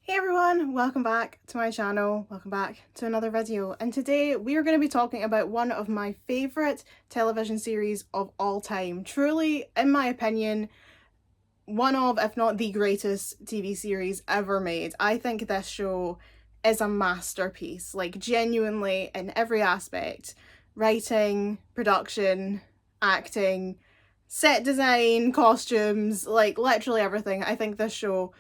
Hey everyone, welcome back to my channel, welcome back to another video, and today we are going to be talking about one of my favourite television series of all time. Truly, in my opinion, one of, if not the greatest TV series ever made. I think this show is a masterpiece, like genuinely in every aspect. Writing, production, acting, set design, costumes, like literally everything. I think this show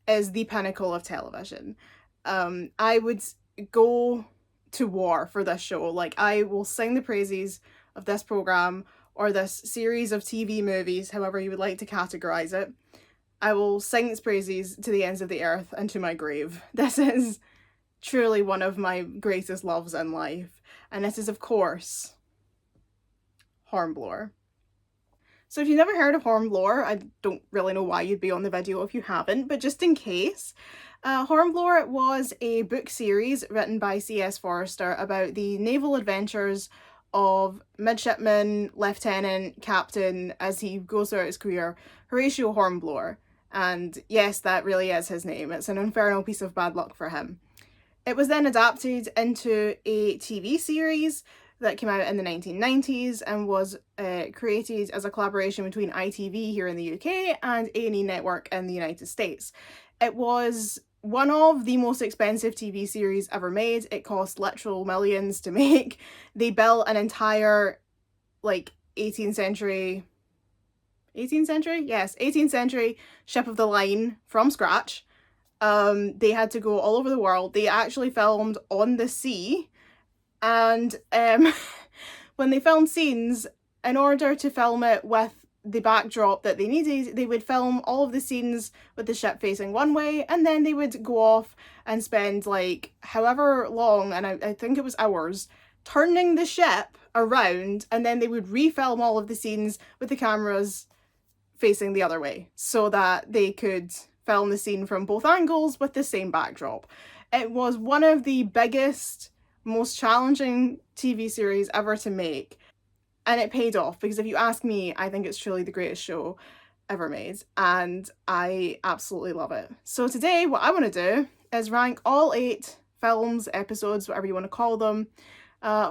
is the pinnacle of television. I would go to war for this show. Like, I will sing the praises of this program or this series of TV movies, however you would like to categorize it. I will sing its praises to the ends of the earth and to my grave. This is truly one of my greatest loves in life. And this is, of course, Hornblower. So if you've never heard of Hornblower, I don't really know why you'd be on the video if you haven't, but just in case, Hornblower was a book series written by C.S. Forester about the naval adventures of midshipman, lieutenant, captain, as he goes throughout his career, Horatio Hornblower. And yes, that really is his name. It's an infernal piece of bad luck for him. It was then adapted into a TV series that came out in the 1990s and was created as a collaboration between ITV here in the UK and A&E Network in the United States. It was one of the most expensive TV series ever made. It cost literal millions to make. They built an entire, like, 18th century ship of the line from scratch. They had to go all over the world. They actually filmed on the sea. And when they filmed scenes, in order to film it with the backdrop that they needed, they would film all of the scenes with the ship facing one way, and then they would go off and spend like however long, and I think it was hours, turning the ship around, and then they would refilm all of the scenes with the cameras facing the other way so that they could film the scene from both angles with the same backdrop. It was one of the biggest, most challenging TV series ever to make, and it paid off, because if you ask me, I think it's truly the greatest show ever made, and I absolutely love it. So today what I want to do is rank all 8 films, episodes, whatever you want to call them,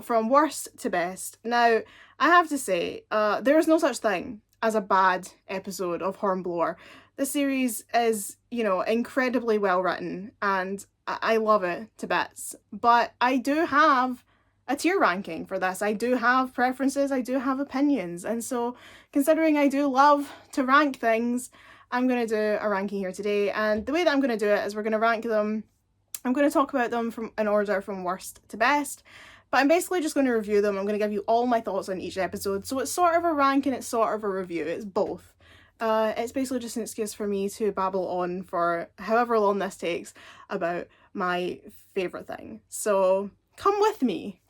from worst to best. Now, I have to say, there is no such thing as a bad episode of Hornblower. The series is, incredibly well written, and I love it to bits, but I do have a tier ranking for this. I do have preferences, I do have opinions, and so considering I do love to rank things, I'm going to do a ranking here today, and the way that I'm going to do it is we're going to rank them, I'm going to talk about them in order from worst to best, but I'm basically just going to review them. I'm going to give you all my thoughts on each episode, so it's sort of a rank and it's sort of a review, it's both. It's basically just an excuse for me to babble on for however long this takes about my favourite thing. So come with me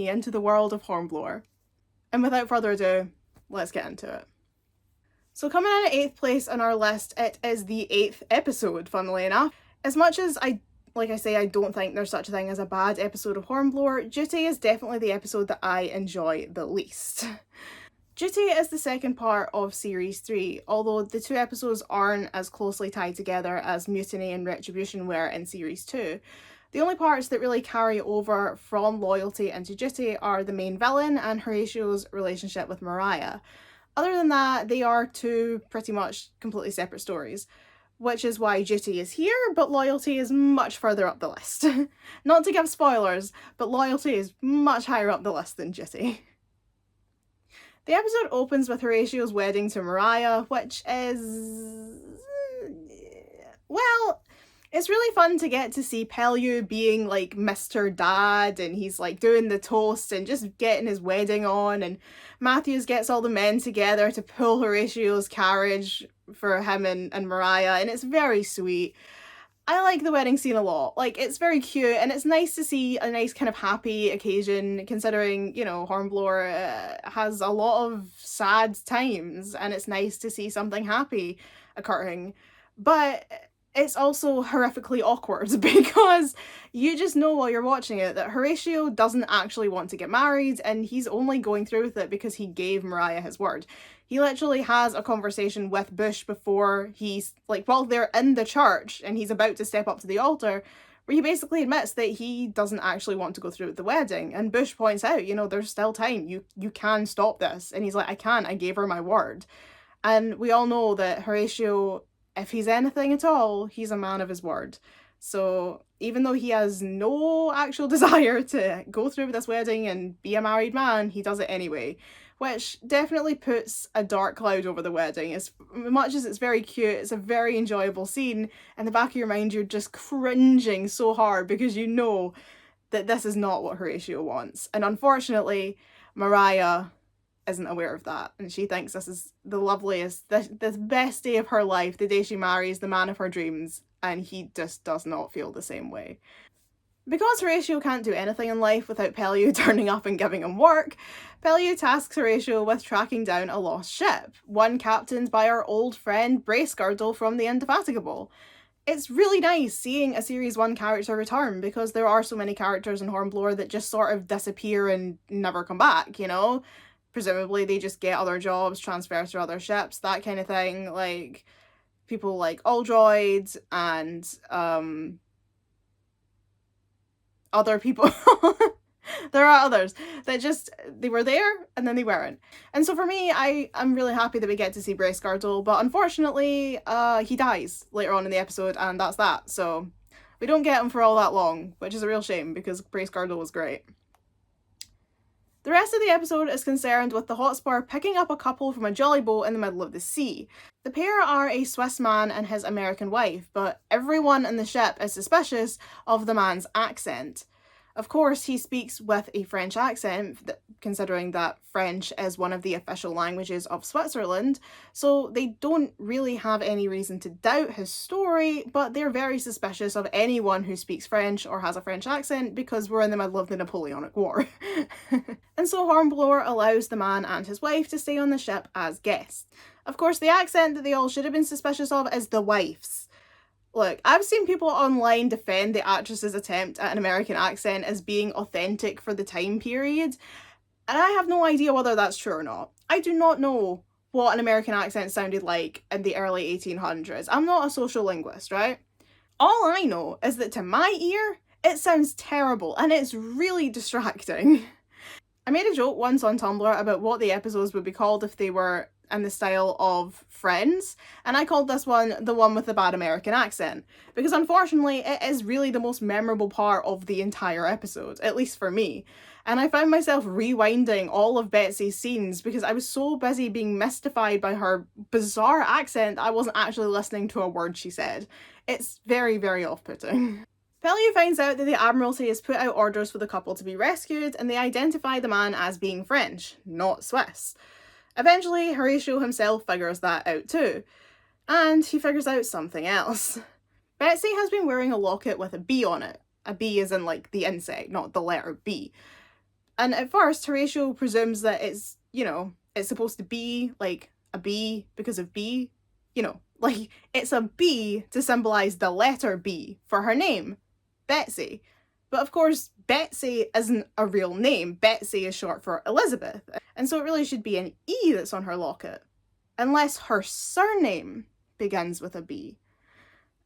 into the world of Hornblower. And without further ado, let's get into it. So coming in at 8th place on our list, it is the 8th episode, funnily enough. As much as I don't think there's such a thing as a bad episode of Hornblower, Duty is definitely the episode that I enjoy the least. Duty is the second part of Series 3, although the 2 episodes aren't as closely tied together as Mutiny and Retribution were in Series 2. The only parts that really carry over from Loyalty into Duty are the main villain and Horatio's relationship with Mariah. Other than that, they are 2 pretty much completely separate stories, which is why Duty is here, but Loyalty is much further up the list. Not to give spoilers, but Loyalty is much higher up the list than Duty. The episode opens with Horatio's wedding to Mariah, which is, well, it's really fun to get to see Pellew being like Mr. Dad, and he's like doing the toast and just getting his wedding on, and Matthews gets all the men together to pull Horatio's carriage for him and Mariah, and it's very sweet. I like the wedding scene a lot. Like, it's very cute, and it's nice to see a nice kind of happy occasion, considering, Hornblower has a lot of sad times, and it's nice to see something happy occurring. But It's also horrifically awkward because you just know while you're watching it that Horatio doesn't actually want to get married, and he's only going through with it because he gave Mariah his word. He literally has a conversation with Bush before he's, like, while they're in the church and he's about to step up to the altar, where he basically admits that he doesn't actually want to go through with the wedding. And Bush points out, there's still time. You can stop this. And he's like, I can't. I gave her my word. And we all know that Horatio, if he's anything at all, he's a man of his word. So even though he has no actual desire to go through with this wedding and be a married man, he does it anyway, which definitely puts a dark cloud over the wedding. As much as it's very cute, it's a very enjoyable scene. In the back of your mind, you're just cringing so hard because you know that this is not what Horatio wants. And unfortunately, Mariah isn't aware of that, and she thinks this is the loveliest, the best day of her life, the day she marries the man of her dreams, and he just does not feel the same way. Because Horatio can't do anything in life without Pellew turning up and giving him work, Pellew tasks Horatio with tracking down a lost ship, one captained by our old friend Bracegirdle from the Indefatigable. It's really nice seeing a Series 1 character return, because there are so many characters in Hornblower that just sort of disappear and never come back, Presumably they just get other jobs, transfer to other ships, that kind of thing. Like, people like Aldroyd and other people. There are others that just, they were there and then they weren't. And so for me, I'm really happy that we get to see Bracegirdle, but unfortunately he dies later on in the episode, and that's that. So we don't get him for all that long, which is a real shame because Bracegirdle was great. The rest of the episode is concerned with the Hotspur picking up a couple from a jolly boat in the middle of the sea. The pair are a Swiss man and his American wife, but everyone in the ship is suspicious of the man's accent. Of course, he speaks with a French accent, considering that French is one of the official languages of Switzerland, so they don't really have any reason to doubt his story, but they're very suspicious of anyone who speaks French or has a French accent because we're in the middle of the Napoleonic War. And so Hornblower allows the man and his wife to stay on the ship as guests. Of course, the accent that they all should have been suspicious of is the wife's. Look, I've seen people online defend the actress's attempt at an American accent as being authentic for the time period, and I have no idea whether that's true or not. I do not know what an American accent sounded like in the early 1800s. I'm not a social linguist, right? All I know is that to my ear, it sounds terrible, and it's really distracting. I made a joke once on Tumblr about what the episodes would be called if they were in the style of Friends, and I called this one the one with the bad American accent, because unfortunately it is really the most memorable part of the entire episode, at least for me. And I found myself rewinding all of Betsy's scenes because I was so busy being mystified by her bizarre accent I wasn't actually listening to a word she said. It's very, very off-putting. Pellew finds out that the Admiralty has put out orders for the couple to be rescued, and they identify the man as being French, not Swiss. Eventually, Horatio himself figures that out too, and he figures out something else. Betsy has been wearing a locket with a bee on it. A bee is in, like, the insect, not the letter B. And at first, Horatio presumes that it's, it's supposed to be, like, a bee because of B. Like, it's a B to symbolise the letter B for her name, Betsy. But of course, Betsy isn't a real name. Betsy is short for Elizabeth. And so it really should be an E that's on her locket. Unless her surname begins with a B.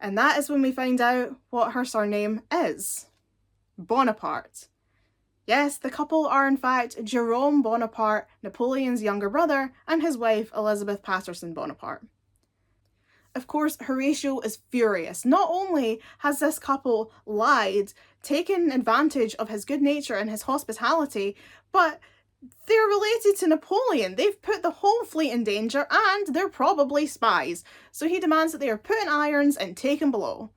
And that is when we find out what her surname is. Bonaparte. Yes, the couple are in fact Jerome Bonaparte, Napoleon's younger brother, and his wife Elizabeth Patterson Bonaparte. Of course, Horatio is furious. Not only has this couple lied, taken advantage of his good nature and his hospitality, but they're related to Napoleon. They've put the whole fleet in danger, and they're probably spies. So he demands that they are put in irons and taken below.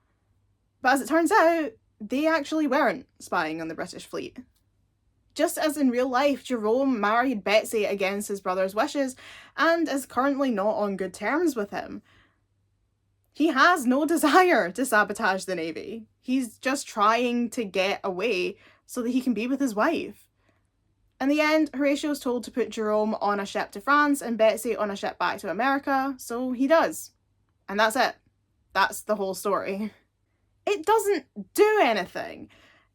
But as it turns out, they actually weren't spying on the British fleet. Just as in real life, Jerome married Betsy against his brother's wishes and is currently not on good terms with him. He has no desire to sabotage the Navy. He's just trying to get away so that he can be with his wife. In the end, Horatio is told to put Jerome on a ship to France and Betsy on a ship back to America, so he does. And that's it. That's the whole story. It doesn't do anything.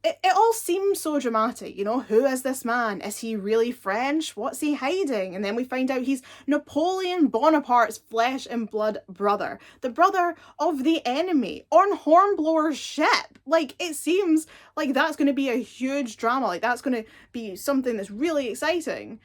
It all seems so dramatic, you know? Who is this man? Is he really French? What's he hiding? And then we find out he's Napoleon Bonaparte's flesh and blood brother. The brother of the enemy on Hornblower's ship. Like, it seems like that's going to be a huge drama. Like, that's going to be something that's really exciting.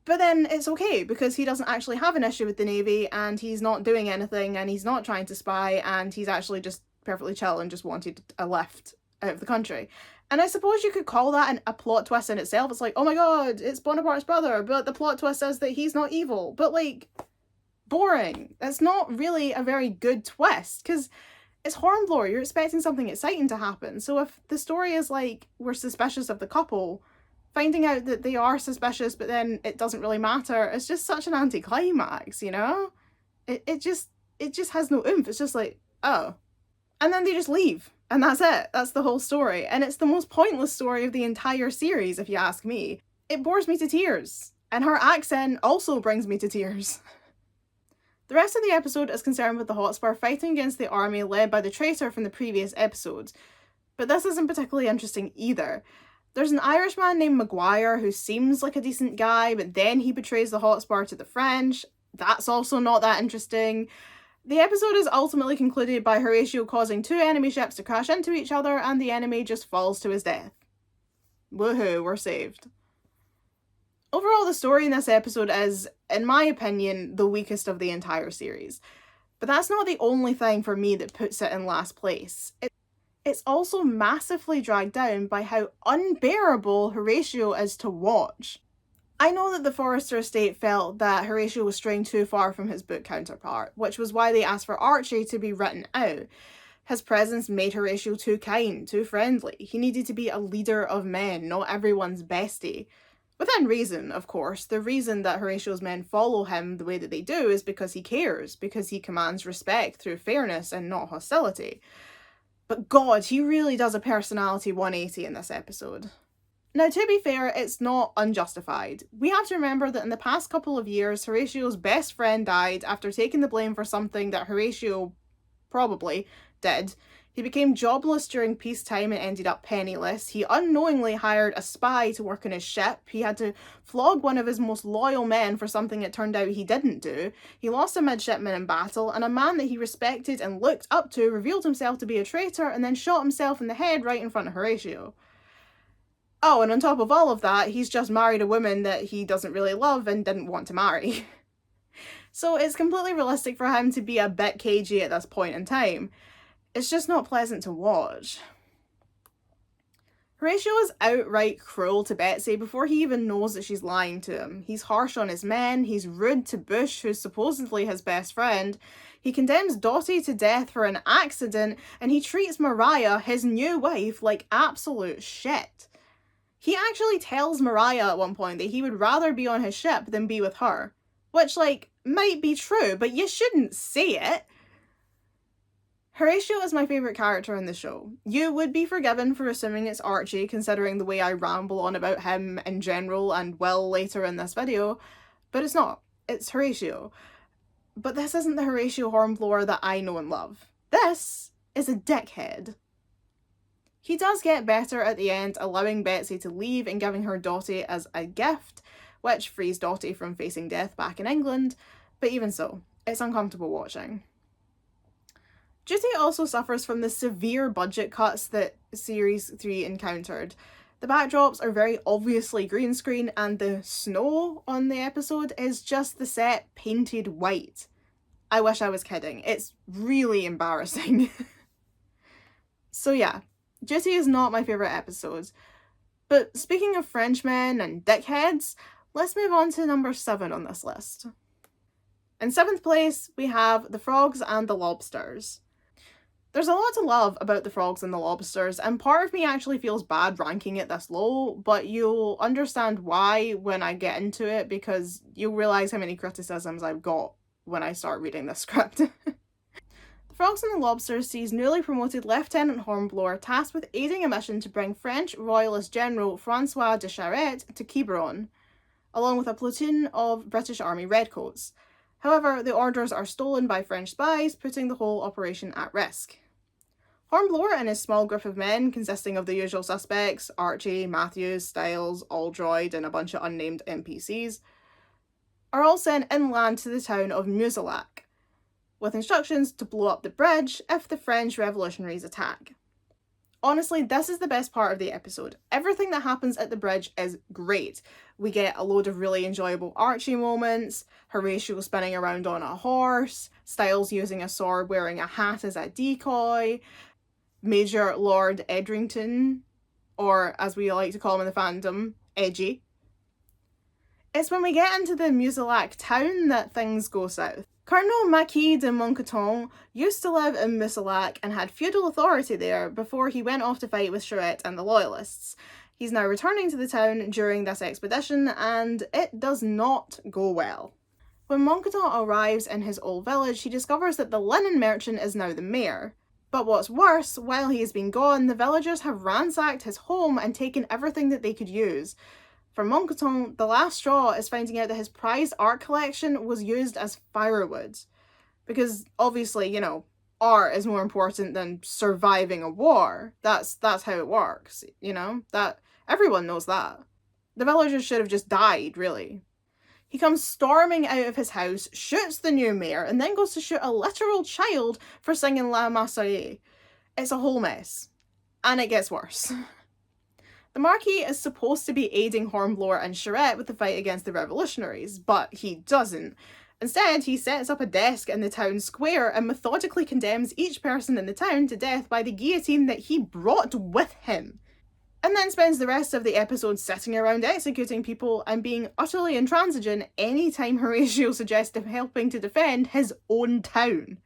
But then it's okay, because he doesn't actually have an issue with the Navy, and he's not doing anything, and he's not trying to spy, and he's actually just perfectly chill and just wanted a lift out of the country. And I suppose you could call that a plot twist in itself. It's like, oh my god, it's Bonaparte's brother, but the plot twist is that he's not evil. But like, boring. That's not really a very good twist, because it's Hornblower. You're expecting something exciting to happen. So if the story is like, we're suspicious of the couple, finding out that they are suspicious but then it doesn't really matter, it's just such an anticlimax, you know? It just has no oomph. It's just like, oh. And then they just leave. And that's it. That's the whole story. And it's the most pointless story of the entire series, if you ask me. It bores me to tears. And her accent also brings me to tears. The rest of the episode is concerned with the Hotspur fighting against the army led by the traitor from the previous episode. But this isn't particularly interesting either. There's an Irishman named Maguire who seems like a decent guy, but then he betrays the Hotspur to the French. That's also not that interesting. The episode is ultimately concluded by Horatio causing two enemy ships to crash into each other, and the enemy just falls to his death. Woohoo, we're saved. Overall, the story in this episode is, in my opinion, the weakest of the entire series. But that's not the only thing for me that puts it in last place. It's also massively dragged down by how unbearable Horatio is to watch. I know that the Forrester estate felt that Horatio was straying too far from his book counterpart, which was why they asked for Archie to be written out. His presence made Horatio too kind, too friendly. He needed to be a leader of men, not everyone's bestie. Within reason, of course. The reason that Horatio's men follow him the way that they do is because he cares, because he commands respect through fairness and not hostility. But God, he really does a personality 180 in this episode. Now, to be fair, it's not unjustified. We have to remember that in the past couple of years, Horatio's best friend died after taking the blame for something that Horatio probably did. He became jobless during peacetime and ended up penniless. He unknowingly hired a spy to work on his ship. He had to flog one of his most loyal men for something it turned out he didn't do. He lost a midshipman in battle, and a man that he respected and looked up to revealed himself to be a traitor and then shot himself in the head right in front of Horatio. Oh, and on top of all of that, he's just married a woman that he doesn't really love and didn't want to marry. So it's completely realistic for him to be a bit cagey at this point in time. It's just not pleasant to watch. Horatio is outright cruel to Betsy before he even knows that she's lying to him. He's harsh on his men, he's rude to Bush, who's supposedly his best friend, he condemns Dottie to death for an accident, and he treats Mariah, his new wife, like absolute shit. He actually tells Mariah at one point that he would rather be on his ship than be with her. Which, like, might be true, but you shouldn't say it. Horatio is my favourite character in the show. You would be forgiven for assuming it's Archie, considering the way I ramble on about him in general and will later in this video, but it's not. It's Horatio. But this isn't the Horatio Hornblower that I know and love. This is a dickhead. He does get better at the end, allowing Betsy to leave and giving her Dottie as a gift, which frees Dottie from facing death back in England, but even so, it's uncomfortable watching. Duty also suffers from the severe budget cuts that Series 3 encountered. The backdrops are very obviously green screen, and the snow on the episode is just the set painted white. I wish I was kidding. It's really embarrassing. So yeah, Duty is not my favourite episode. But speaking of Frenchmen and dickheads, let's move on to number 7 on this list. In 7th place, we have The Frogs and the Lobsters. There's a lot to love about The Frogs and the Lobsters, and part of me actually feels bad ranking it this low, but you'll understand why when I get into it, because you'll realise how many criticisms I've got when I start reading this script. The Frogs and the Lobsters sees newly promoted Lieutenant Hornblower tasked with aiding a mission to bring French Royalist General Francois de Charette to Quiberon, along with a platoon of British Army Redcoats. However, the orders are stolen by French spies, putting the whole operation at risk. Hornblower and his small group of men, consisting of the usual suspects, Archie, Matthews, Styles, Aldroyd, and a bunch of unnamed NPCs, are all sent inland to the town of Musilac, with instructions to blow up the bridge if the French revolutionaries attack. Honestly, this is the best part of the episode. Everything that happens at the bridge is great. We get a load of really enjoyable Archie moments, Horatio spinning around on a horse, Styles using a sword wearing a hat as a decoy, Major Lord Edrington, or as we like to call him in the fandom, Edgy. It's when we get into the Musilac town that things go south. Colonel Marquis de Montcouton used to live in Musilac and had feudal authority there before he went off to fight with Charette and the Loyalists. He's now returning to the town during this expedition, and it does not go well. When Montcouton arrives in his old village, he discovers that the linen merchant is now the mayor. But what's worse, while he has been gone, the villagers have ransacked his home and taken everything that they could use. For Montcouton, the last straw is finding out that his prized art collection was used as firewood. Because obviously, art is more important than surviving a war. That's how it works, that everyone knows that. The villagers should have just died, really. He comes storming out of his house, shoots the new mayor, and then goes to shoot a literal child for singing La Marseillaise. It's a whole mess. And it gets worse. The Marquis is supposed to be aiding Hornblower and Charette with the fight against the revolutionaries, but he doesn't. Instead, he sets up a desk in the town square and methodically condemns each person in the town to death by the guillotine that he brought with him. And then spends the rest of the episode sitting around executing people and being utterly intransigent anytime Horatio suggests him helping to defend his own town.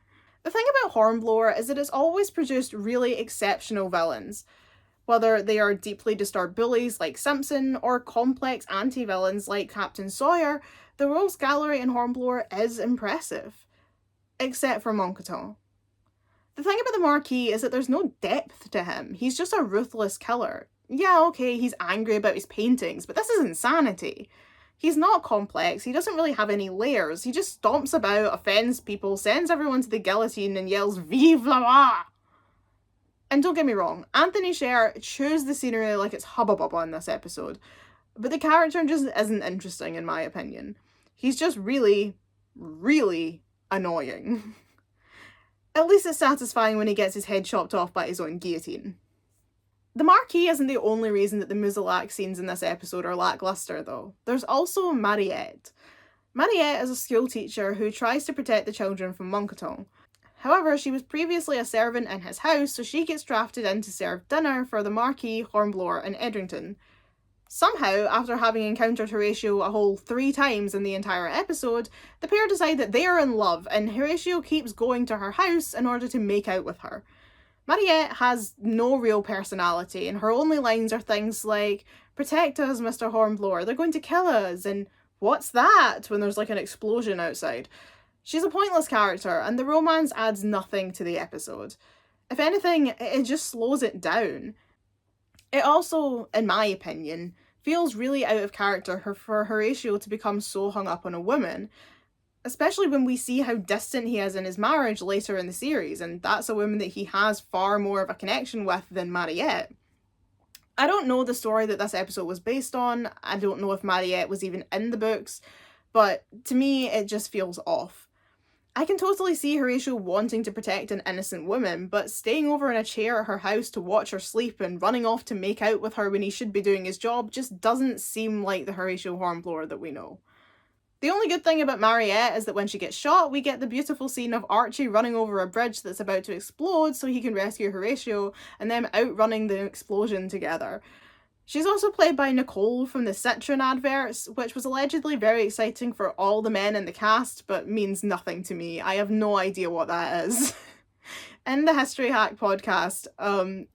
The thing about Hornblower is that it's always produced really exceptional villains. Whether they are deeply disturbed bullies like Simpson or complex anti-villains like Captain Sawyer, the rogues gallery in Hornblower is impressive. Except for Montcouton. The thing about the Marquis is that there's no depth to him. He's just a ruthless killer. Yeah, okay, he's angry about his paintings, but this is insanity. He's not complex, he doesn't really have any layers, he just stomps about, offends people, sends everyone to the guillotine and yells, "Vive la roi!" And don't get me wrong, Anthony Sher chews the scenery like it's Hubba Bubba in this episode, but the character just isn't interesting in my opinion. He's just really, really annoying. At least it's satisfying when he gets his head chopped off by his own guillotine. The Marquis isn't the only reason that the Musilac scenes in this episode are lackluster, though. There's also Mariette. Mariette is a school teacher who tries to protect the children from Montcouton. However, she was previously a servant in his house, so she gets drafted in to serve dinner for the Marquis, Hornblower, and Edrington. Somehow, after having encountered Horatio a whole 3 times in the entire episode, the pair decide that they are in love, and Horatio keeps going to her house in order to make out with her. Mariette has no real personality, and her only lines are things like, "Protect us, Mr. Hornblower, they're going to kill us," and "What's that?" when there's like an explosion outside. She's a pointless character, and the romance adds nothing to the episode. If anything, it just slows it down. It also, in my opinion, feels really out of character for Horatio to become so hung up on a woman, especially when we see how distant he is in his marriage later in the series, and that's a woman that he has far more of a connection with than Mariette. I don't know the story that this episode was based on, I don't know if Mariette was even in the books, but to me it just feels off. I can totally see Horatio wanting to protect an innocent woman, but staying over in a chair at her house to watch her sleep and running off to make out with her when he should be doing his job just doesn't seem like the Horatio Hornblower that we know. The only good thing about Mariette is that when she gets shot, we get the beautiful scene of Archie running over a bridge that's about to explode so he can rescue Horatio, and them outrunning the explosion together. She's also played by Nicole from the Citron adverts, which was allegedly very exciting for all the men in the cast, but means nothing to me. I have no idea what that is. In the History Hack podcast,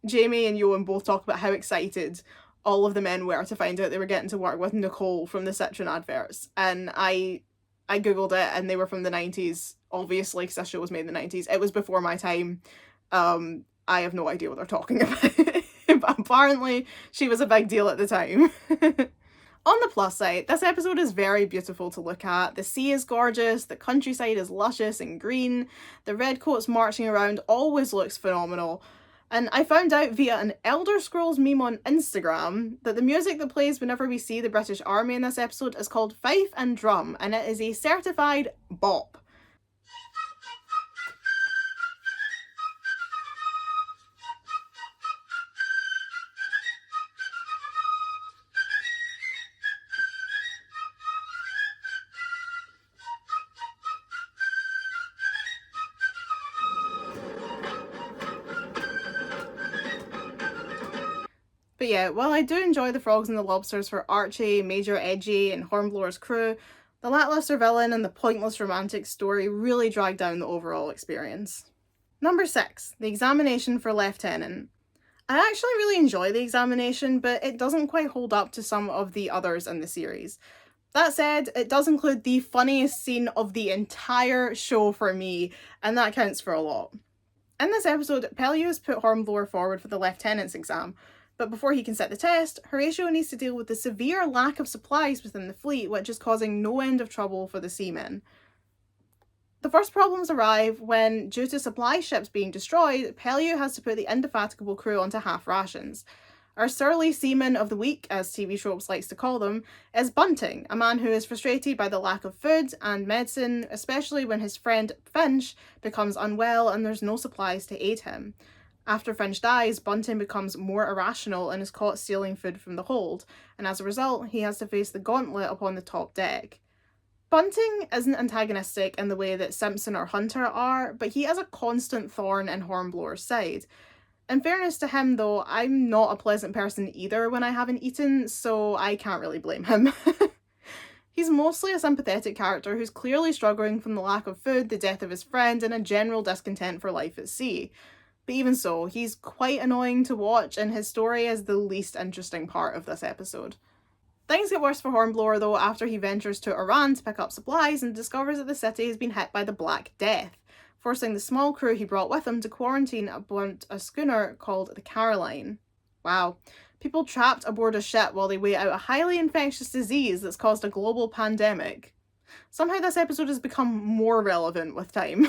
Jamie and Ewan both talk about how excited all of the men were to find out they were getting to work with Nicole from the Citron adverts. And I googled it, and they were from the 90s, obviously, because this show was made in the 90s. It was before my time. I have no idea what they're talking about. But apparently she was a big deal at the time. On the plus side, this episode is very beautiful to look at. The sea is gorgeous, the countryside is luscious and green, the redcoats marching around always looks phenomenal. And I found out via an Elder Scrolls meme on Instagram that the music that plays whenever we see the British Army in this episode is called Fife and Drum, and it is a certified bop. But yeah, while I do enjoy the frogs and the lobsters for Archie, Major Edgy, and Hornblower's crew, the lackluster villain and the pointless romantic story really drag down the overall experience. Number 6, the examination for Lieutenant. I actually really enjoy the examination, but it doesn't quite hold up to some of the others in the series. That said, it does include the funniest scene of the entire show for me, and that counts for a lot. In this episode, Peleus put Hornblower forward for the Lieutenant's exam, but before he can sit the test, Horatio needs to deal with the severe lack of supplies within the fleet, which is causing no end of trouble for the seamen. The first problems arrive when, due to supply ships being destroyed, Pellew has to put the indefatigable crew onto half rations. Our surly seaman of the week, as TV Tropes likes to call them, is Bunting, a man who is frustrated by the lack of food and medicine, especially when his friend Finch becomes unwell and there's no supplies to aid him. After Finch dies, Bunting becomes more irrational and is caught stealing food from the hold, and as a result, he has to face the gauntlet upon the top deck. Bunting isn't antagonistic in the way that Simpson or Hunter are, but he is a constant thorn in Hornblower's side. In fairness to him, though, I'm not a pleasant person either when I haven't eaten, so I can't really blame him. He's mostly a sympathetic character who's clearly struggling from the lack of food, the death of his friend, and a general discontent for life at sea. But even so, he's quite annoying to watch, and his story is the least interesting part of this episode. Things get worse for Hornblower, though, after he ventures to Iran to pick up supplies and discovers that the city has been hit by the Black Death, forcing the small crew he brought with him to quarantine aboard a schooner called the Caroline. Wow. People trapped aboard a ship while they wait out a highly infectious disease that's caused a global pandemic. Somehow this episode has become more relevant with time.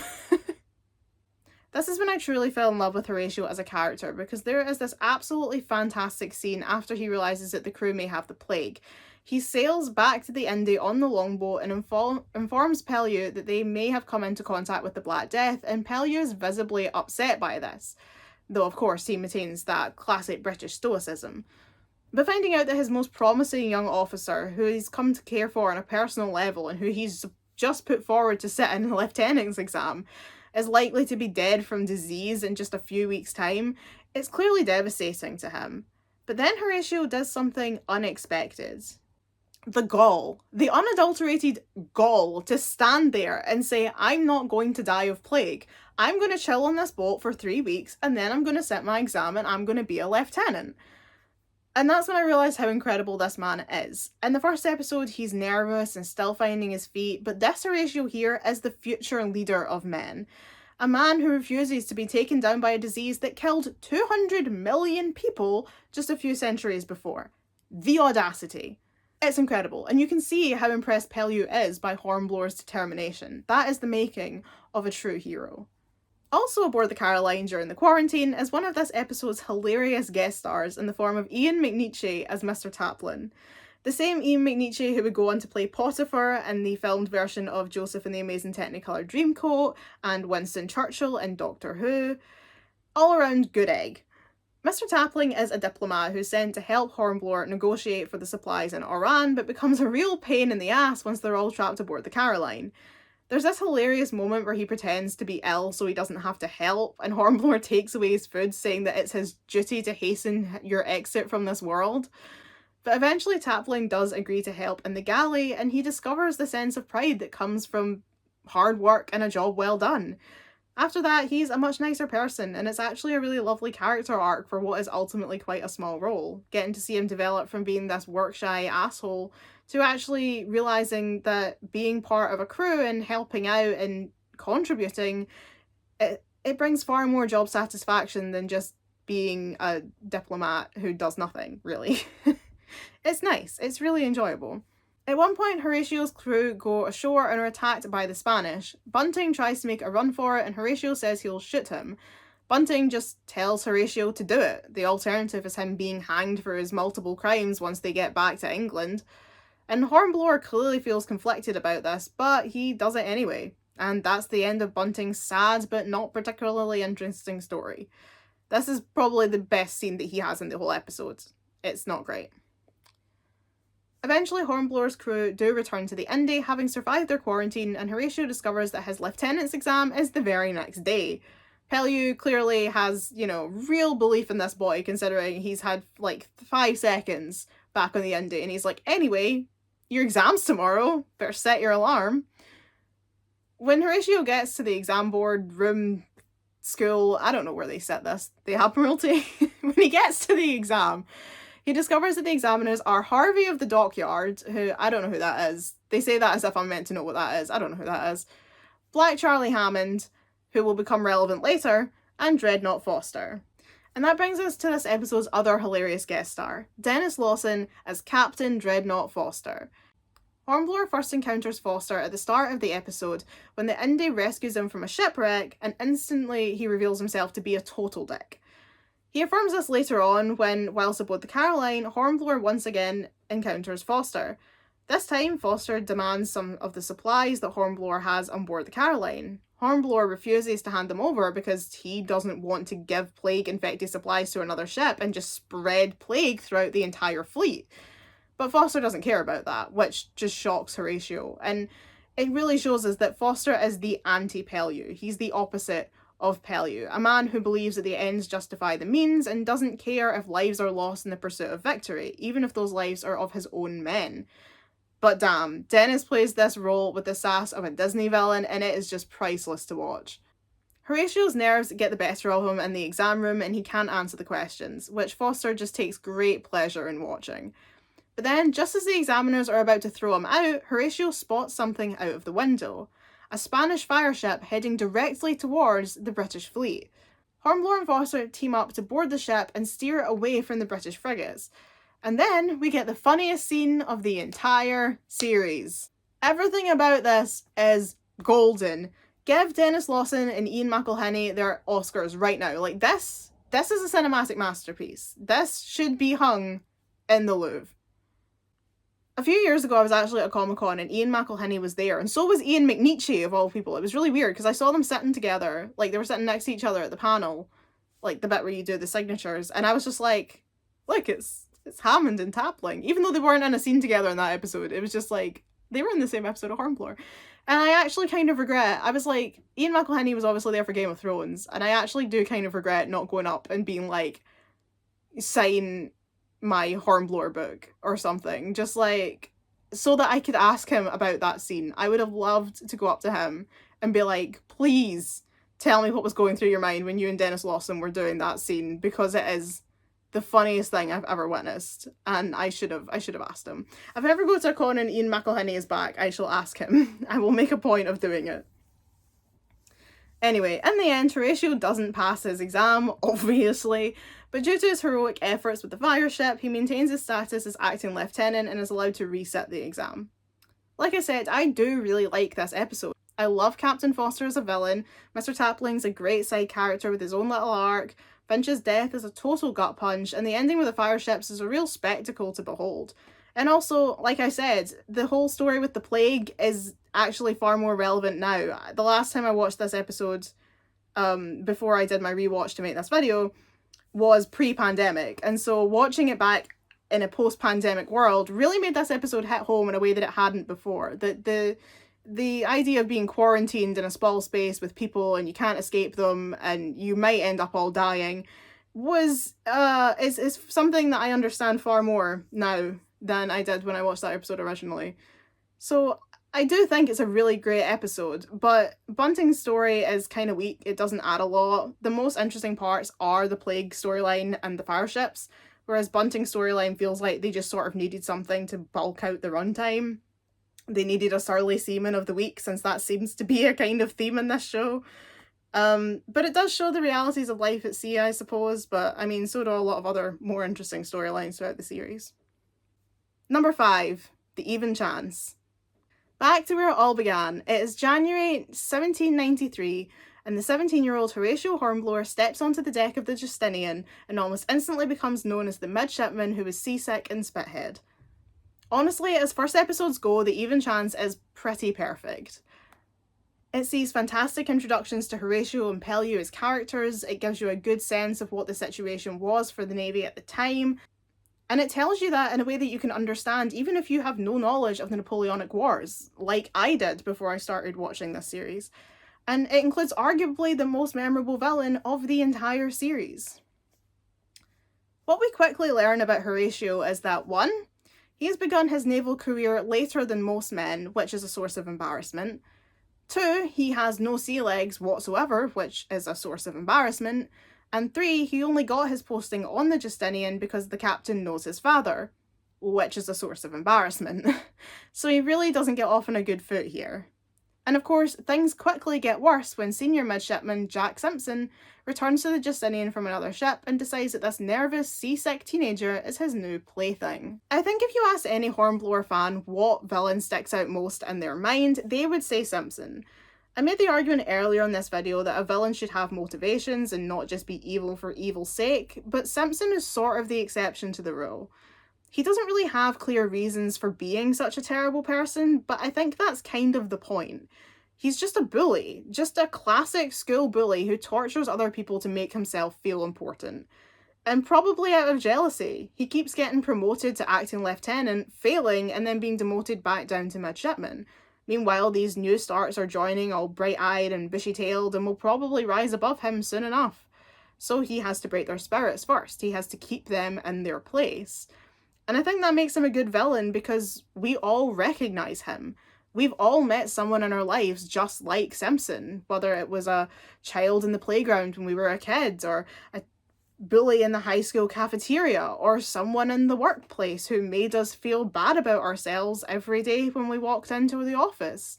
This is when I truly fell in love with Horatio as a character, because there is this absolutely fantastic scene after he realises that the crew may have the plague. He sails back to the Indy on the longboat and informs Pellew that they may have come into contact with the Black Death, and Pellew is visibly upset by this. Though of course he maintains that classic British stoicism. But finding out that his most promising young officer, who he's come to care for on a personal level and who he's just put forward to sit in the lieutenant's exam, is likely to be dead from disease in just a few weeks' time, it's clearly devastating to him. But then Horatio does something unexpected. The gall, the unadulterated gall to stand there and say, I'm not going to die of plague. I'm going to chill on this boat for 3 weeks and then I'm going to sit my exam and I'm going to be a lieutenant. And that's when I realised how incredible this man is. In the first episode, he's nervous and still finding his feet, but this Horatio here is the future leader of men. A man who refuses to be taken down by a disease that killed 200 million people just a few centuries before. The audacity. It's incredible, and you can see how impressed Pellew is by Hornblower's determination. That is the making of a true hero. Also aboard the Caroline during the quarantine is one of this episode's hilarious guest stars in the form of Ian McNeechy as Mr. Taplin. The same Ian McNeechy who would go on to play Potiphar in the filmed version of Joseph and the Amazing Technicolor Dreamcoat and Winston Churchill in Doctor Who. All around good egg. Mr. Tapling is a diplomat who's sent to help Hornblower negotiate for the supplies in Oran, but becomes a real pain in the ass once they're all trapped aboard the Caroline. There's this hilarious moment where he pretends to be ill so he doesn't have to help, and Hornblower takes away his food, saying that it's his duty to hasten your exit from this world. But eventually Tapling does agree to help in the galley, and he discovers the sense of pride that comes from hard work and a job well done. After that, he's a much nicer person, and it's actually a really lovely character arc for what is ultimately quite a small role. Getting to see him develop from being this work-shy asshole to actually realising that being part of a crew and helping out and contributing, it brings far more job satisfaction than just being a diplomat who does nothing, really. It's nice. It's really enjoyable. At one point, Horatio's crew go ashore and are attacked by the Spanish. Bunting tries to make a run for it, and Horatio says he'll shoot him. Bunting just tells Horatio to do it. The alternative is him being hanged for his multiple crimes once they get back to England. And Hornblower clearly feels conflicted about this, but he does it anyway. And that's the end of Bunting's sad but not particularly interesting story. This is probably the best scene that he has in the whole episode. It's not great. Eventually, Hornblower's crew do return to the Indy, having survived their quarantine, and Horatio discovers that his lieutenant's exam is the very next day. Pellew clearly has, real belief in this boy, considering he's had, 5 seconds back on the Indy, and he's like, anyway, your exam's tomorrow, better set your alarm. When Horatio gets to the exam board room, school, I don't know where they set this, the Admiralty, when he gets to the exam, he discovers that the examiners are Harvey of the Dockyard, who, I don't know who that is. They say that as if I'm meant to know what that is. I don't know who that is. Black Charlie Hammond, who will become relevant later, and Dreadnought Foster. And that brings us to this episode's other hilarious guest star, Dennis Lawson as Captain Dreadnought Foster. Hornblower first encounters Foster at the start of the episode when the Indy rescues him from a shipwreck, and instantly he reveals himself to be a total dick. He affirms this later on when, whilst aboard the Caroline, Hornblower once again encounters Foster. This time, Foster demands some of the supplies that Hornblower has on board the Caroline. Hornblower refuses to hand them over because he doesn't want to give plague-infected supplies to another ship and just spread plague throughout the entire fleet. But Foster doesn't care about that, which just shocks Horatio. And it really shows us that Foster is the anti-Pellew. He's the opposite of Pellew, a man who believes that the ends justify the means and doesn't care if lives are lost in the pursuit of victory, even if those lives are of his own men. But damn, Dennis plays this role with the sass of a Disney villain, and it is just priceless to watch. Horatio's nerves get the better of him in the exam room, and he can't answer the questions, which Foster just takes great pleasure in watching. But then, just as the examiners are about to throw him out, Horatio spots something out of the window. A Spanish fire ship heading directly towards the British fleet. Hornblower and Foster team up to board the ship and steer it away from the British frigates. And then we get the funniest scene of the entire series. Everything about this is golden. Give Dennis Lawson and Ian McElhinney their Oscars right now. This is a cinematic masterpiece. This should be hung in the Louvre. A few years ago, I was actually at a Comic-Con and Ian McElhinney was there, and so was Ian McNeechy, of all people. It was really weird, because I saw them sitting together, they were sitting next to each other at the panel, the bit where you do the signatures, and I was just like, look, it's Hammond and Tapling. Even though they weren't in a scene together in that episode, it was just they were in the same episode of Hornblower. And I actually kind of regret, I was like, Ian McElhinney was obviously there for Game of Thrones, and I actually do kind of regret not going up and being like, sign my Hornblower book or something, just so that I could ask him about that scene. I would have loved to go up to him and be like, please tell me what was going through your mind when you and Dennis Lawson were doing that scene, because it is the funniest thing I've ever witnessed, and I should have asked him. If I ever go to a con and Ian McElhinney is back, I shall ask him. I will make a point of doing it. Anyway, in the end, Horatio doesn't pass his exam, obviously, but due to his heroic efforts with the fire ship, he maintains his status as acting lieutenant and is allowed to resit the exam. Like I said, I do really like this episode. I love Captain Foster as a villain, Mr. Tapling's a great side character with his own little arc, Finch's death is a total gut punch, and the ending with the fire ships is a real spectacle to behold. And also, like I said, the whole story with the plague is actually far more relevant now. The last time I watched this episode, before I did my rewatch to make this video, was pre-pandemic. And so watching it back in a post-pandemic world really made this episode hit home in a way that it hadn't before. The idea of being quarantined in a small space with people and you can't escape them and you might end up all dying was is something that I understand far more now than I did when I watched that episode originally. So I do think it's a really great episode, but Bunting's story is kind of weak. It doesn't add a lot. The most interesting parts are the plague storyline and the fire ships, whereas Bunting's storyline feels like they just sort of needed something to bulk out the runtime. They needed a surly seaman of the week, since that seems to be a kind of theme in this show. But it does show the realities of life at sea, I suppose, but I mean, so do a lot of other more interesting storylines throughout the series. Number 5, the even chance. Back to where it all began. It is January 1793, and the 17-year-old Horatio Hornblower steps onto the deck of the Justinian and almost instantly becomes known as the midshipman who was seasick in Spithead. Honestly, as first episodes go, the even chance is pretty perfect. It sees fantastic introductions to Horatio and Pellew as characters, it gives you a good sense of what the situation was for the Navy at the time, and it tells you that in a way that you can understand even if you have no knowledge of the Napoleonic Wars, like I did before I started watching this series. And it includes arguably the most memorable villain of the entire series. What we quickly learn about Horatio is that 1, he has begun his naval career later than most men, which is a source of embarrassment. 2, he has no sea legs whatsoever, which is a source of embarrassment. And 3, he only got his posting on the Justinian because the captain knows his father, which is a source of embarrassment. So he really doesn't get off on a good foot here. And of course, things quickly get worse when senior midshipman Jack Simpson returns to the Justinian from another ship and decides that this nervous, seasick teenager is his new plaything. I think if you ask any Hornblower fan what villain sticks out most in their mind, they would say Simpson. I made the argument earlier in this video that a villain should have motivations and not just be evil for evil's sake, but Simpson is sort of the exception to the rule. He doesn't really have clear reasons for being such a terrible person, but I think that's kind of the point. He's just a bully, just a classic school bully who tortures other people to make himself feel important. And probably out of jealousy. He keeps getting promoted to acting lieutenant, failing, and then being demoted back down to midshipman. Meanwhile, these new starts are joining all bright-eyed and bushy-tailed and will probably rise above him soon enough. So he has to break their spirits first. He has to keep them in their place. And I think that makes him a good villain because we all recognise him. We've all met someone in our lives just like Simpson, whether it was a child in the playground when we were a kid, or a bully in the high school cafeteria, or someone in the workplace who made us feel bad about ourselves every day when we walked into the office.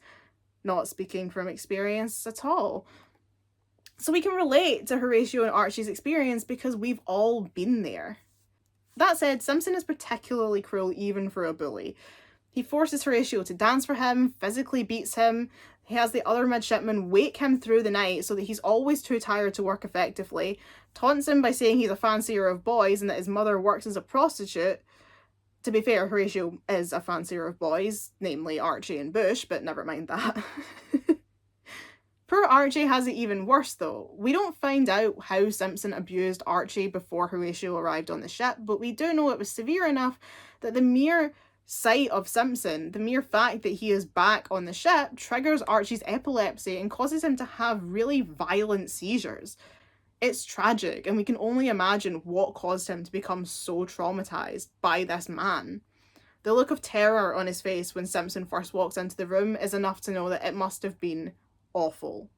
Not speaking from experience at all. So we can relate to Horatio and Archie's experience because we've all been there. That said, Simpson is particularly cruel even for a bully. He forces Horatio to dance for him, physically beats him, he has the other midshipmen wake him through the night so that he's always too tired to work effectively, taunts him by saying he's a fancier of boys and that his mother works as a prostitute. To be fair, Horatio is a fancier of boys, namely Archie and Bush, but never mind that. Poor Archie has it even worse though. We don't find out how Simpson abused Archie before Horatio arrived on the ship, but we do know it was severe enough that the mere sight of Simpson, the mere fact that he is back on the ship, triggers Archie's epilepsy and causes him to have really violent seizures. It's tragic, and we can only imagine what caused him to become so traumatized by this man. The look of terror on his face when Simpson first walks into the room is enough to know that it must have been awful.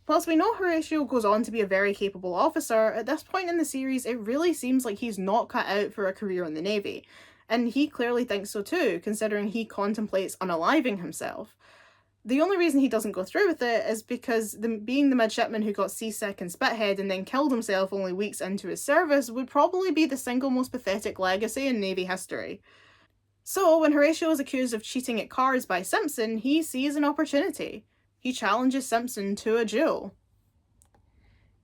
Whilst we know Horatio goes on to be a very capable officer, at this point in the series it really seems like he's not cut out for a career in the Navy. And he clearly thinks so too, considering he contemplates unaliving himself. The only reason he doesn't go through with it is because being the midshipman who got seasick in Spithead and then killed himself only weeks into his service would probably be the single most pathetic legacy in Navy history. So when Horatio is accused of cheating at cards by Simpson, he sees an opportunity. He challenges Simpson to a duel.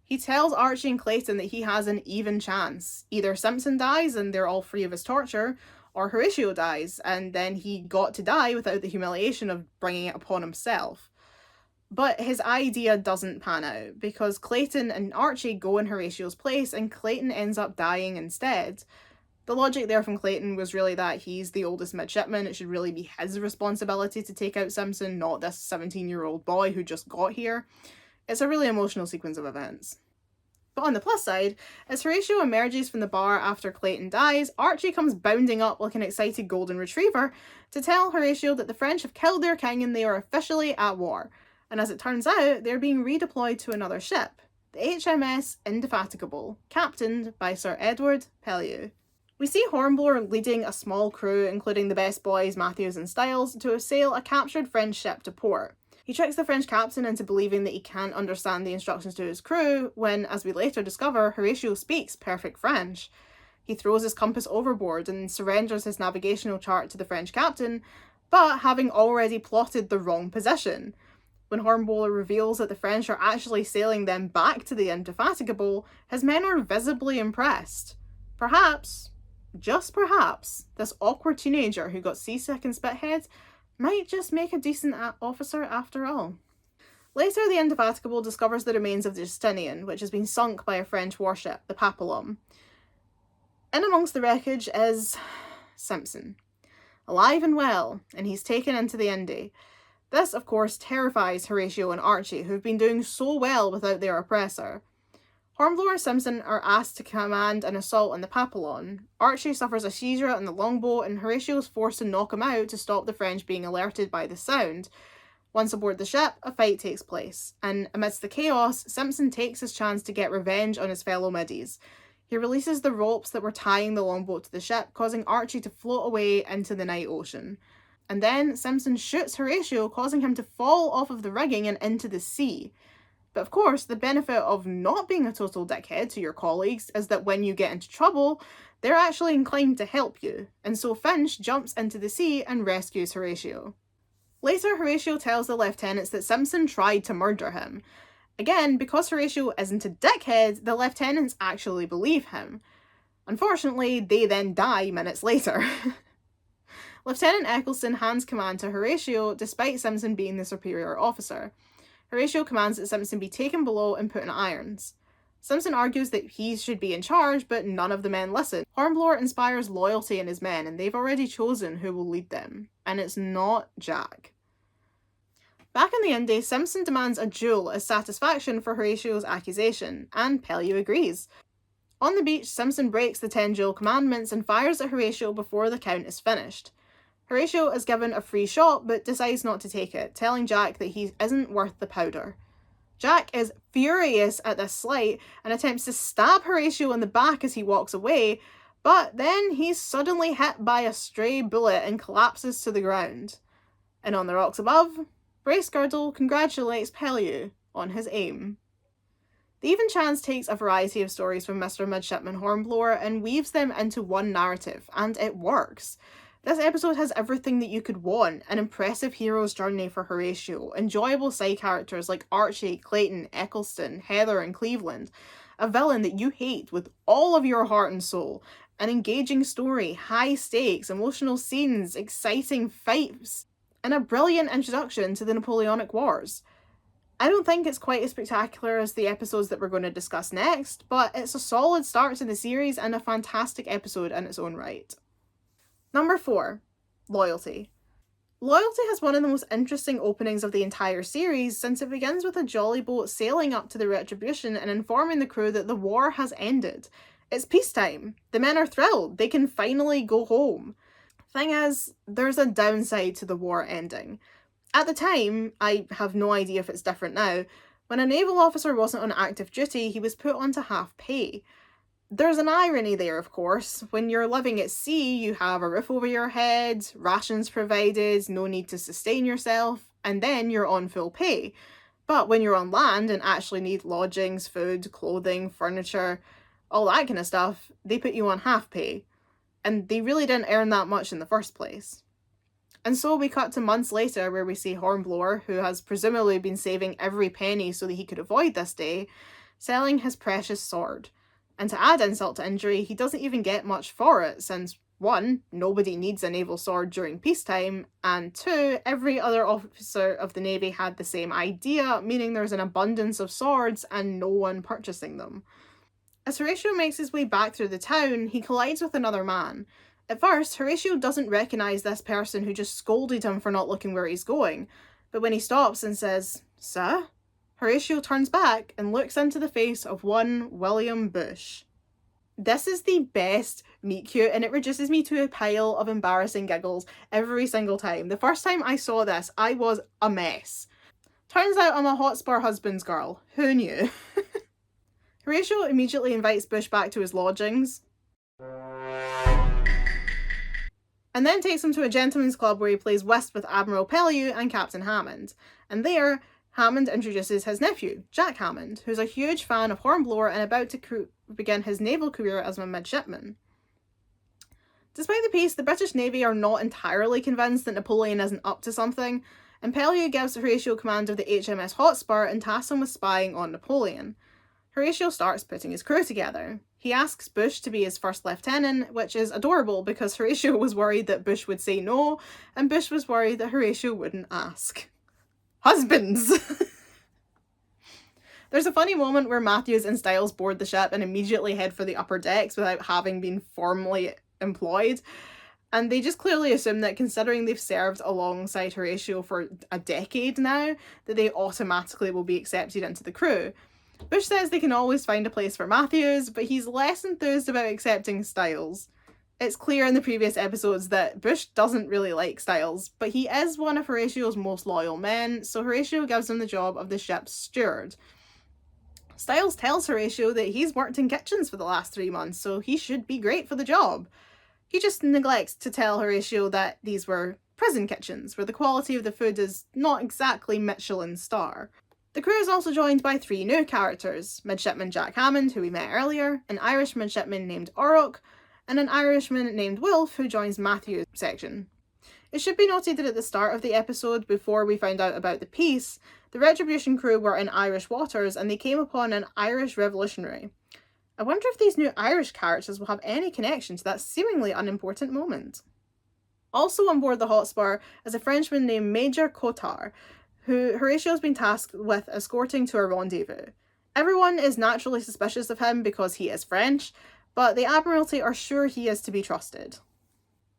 He tells Archie and Clayton that he has an even chance. Either Simpson dies and they're all free of his torture, or Horatio dies and then he got to die without the humiliation of bringing it upon himself. But his idea doesn't pan out because Clayton and Archie go in Horatio's place and Clayton ends up dying instead. The logic there from Clayton was really that he's the oldest midshipman, it should really be his responsibility to take out Simpson, not this 17-year-old boy who just got here. It's a really emotional sequence of events. But on the plus side, as Horatio emerges from the bar after Clayton dies, Archie comes bounding up like an excited golden retriever to tell Horatio that the French have killed their king and they are officially at war. And as it turns out, they're being redeployed to another ship, the HMS Indefatigable, captained by Sir Edward Pellew. We see Hornblower leading a small crew, including the best boys Matthews and Styles, to sail a captured French ship to port. He tricks the French captain into believing that he can't understand the instructions to his crew when, as we later discover, Horatio speaks perfect French. He throws his compass overboard and surrenders his navigational chart to the French captain, but having already plotted the wrong position. When Hornblower reveals that the French are actually sailing them back to the Indefatigable, his men are visibly impressed. Perhaps, just perhaps, this awkward teenager who got seasick and spithead might just make a decent officer after all. Later, the Indefatigable discovers the remains of the Justinian, which has been sunk by a French warship, the Papillon. In amongst the wreckage is Simpson, alive and well, and he's taken into the Indy. This, of course, terrifies Horatio and Archie, who've been doing so well without their oppressor. Hornblower and Simpson are asked to command an assault on the Papillon. Archie suffers a seizure on the longboat, and Horatio is forced to knock him out to stop the French being alerted by the sound. Once aboard the ship, a fight takes place, and amidst the chaos, Simpson takes his chance to get revenge on his fellow middies. He releases the ropes that were tying the longboat to the ship, causing Archie to float away into the night ocean. And then Simpson shoots Horatio, causing him to fall off of the rigging and into the sea. But of course, the benefit of not being a total dickhead to your colleagues is that when you get into trouble, they're actually inclined to help you, and so Finch jumps into the sea and rescues Horatio. Later, Horatio tells the lieutenants that Simpson tried to murder him. Again, because Horatio isn't a dickhead, the lieutenants actually believe him. Unfortunately, they then die minutes later. Lieutenant Eccleston hands command to Horatio, despite Simpson being the superior officer. Horatio commands that Simpson be taken below and put in irons. Simpson argues that he should be in charge, but none of the men listen. Hornblower inspires loyalty in his men, and they've already chosen who will lead them. And it's not Jack. Back in the Indy, Simpson demands a duel as satisfaction for Horatio's accusation, and Pellew agrees. On the beach, Simpson breaks the 10 duel commandments and fires at Horatio before the count is finished. Horatio is given a free shot, but decides not to take it, telling Jack that he isn't worth the powder. Jack is furious at this slight and attempts to stab Horatio in the back as he walks away, but then he's suddenly hit by a stray bullet and collapses to the ground. And on the rocks above, Bracegirdle congratulates Pellew on his aim. The Even Chance takes a variety of stories from Mr. Midshipman Hornblower and weaves them into one narrative, and it works. This episode has everything that you could want: an impressive hero's journey for Horatio, enjoyable side characters like Archie, Clayton, Eccleston, Heather and Cleveland, a villain that you hate with all of your heart and soul, an engaging story, high stakes, emotional scenes, exciting fights, and a brilliant introduction to the Napoleonic Wars. I don't think it's quite as spectacular as the episodes that we're going to discuss next, but it's a solid start to the series and a fantastic episode in its own right. Number 4. Loyalty. Loyalty has one of the most interesting openings of the entire series, since it begins with a jolly boat sailing up to the Retribution and informing the crew that the war has ended. It's peacetime. The men are thrilled. They can finally go home. Thing is, there's a downside to the war ending. At the time, I have no idea if it's different now, when a naval officer wasn't on active duty, he was put onto half pay. There's an irony there, of course. When you're living at sea, you have a roof over your head, rations provided, no need to sustain yourself, and then you're on full pay. But when you're on land and actually need lodgings, food, clothing, furniture, all that kind of stuff, they put you on half pay. And they really didn't earn that much in the first place. And so we cut to months later where we see Hornblower, who has presumably been saving every penny so that he could avoid this day, selling his precious sword. And to add insult to injury, he doesn't even get much for it, since 1, nobody needs a naval sword during peacetime, and 2, every other officer of the Navy had the same idea, meaning there's an abundance of swords and no one purchasing them. As Horatio makes his way back through the town, he collides with another man. At first, Horatio doesn't recognise this person who just scolded him for not looking where he's going, but when he stops and says, "Sir?" Horatio turns back and looks into the face of one William Bush. This is the best meet cute, and it reduces me to a pile of embarrassing giggles every single time. The first time I saw this, I was a mess. Turns out I'm a Hotspur husband's girl. Who knew? Horatio immediately invites Bush back to his lodgings, and then takes him to a gentleman's club where he plays whist with Admiral Pellew and Captain Hammond. And there, Hammond introduces his nephew, Jack Hammond, who's a huge fan of Hornblower and about to begin his naval career as a midshipman. Despite the peace, the British Navy are not entirely convinced that Napoleon isn't up to something, and Pellew gives Horatio command of the HMS Hotspur and tasks him with spying on Napoleon. Horatio starts putting his crew together. He asks Bush to be his first lieutenant, which is adorable because Horatio was worried that Bush would say no, and Bush was worried that Horatio wouldn't ask. Husbands! There's a funny moment where Matthews and Styles board the ship and immediately head for the upper decks without having been formally employed. And they just clearly assume that considering they've served alongside Horatio for a decade now, that they automatically will be accepted into the crew. Bush says they can always find a place for Matthews, but he's less enthused about accepting Styles. It's clear in the previous episodes that Bush doesn't really like Styles, but he is one of Horatio's most loyal men, so Horatio gives him the job of the ship's steward. Styles tells Horatio that he's worked in kitchens for the last 3 months, so he should be great for the job. He just neglects to tell Horatio that these were prison kitchens, where the quality of the food is not exactly Michelin star. The crew is also joined by 3 new characters: Midshipman Jack Hammond, who we met earlier, an Irish midshipman named Orrock, and an Irishman named Wolfe, who joins Matthew's section. It should be noted that at the start of the episode, before we found out about the peace, the Retribution crew were in Irish waters and they came upon an Irish revolutionary. I wonder if these new Irish characters will have any connection to that seemingly unimportant moment. Also on board the Hotspur is a Frenchman named Major Cottard, who Horatio has been tasked with escorting to a rendezvous. Everyone is naturally suspicious of him because he is French, but the Admiralty are sure he is to be trusted.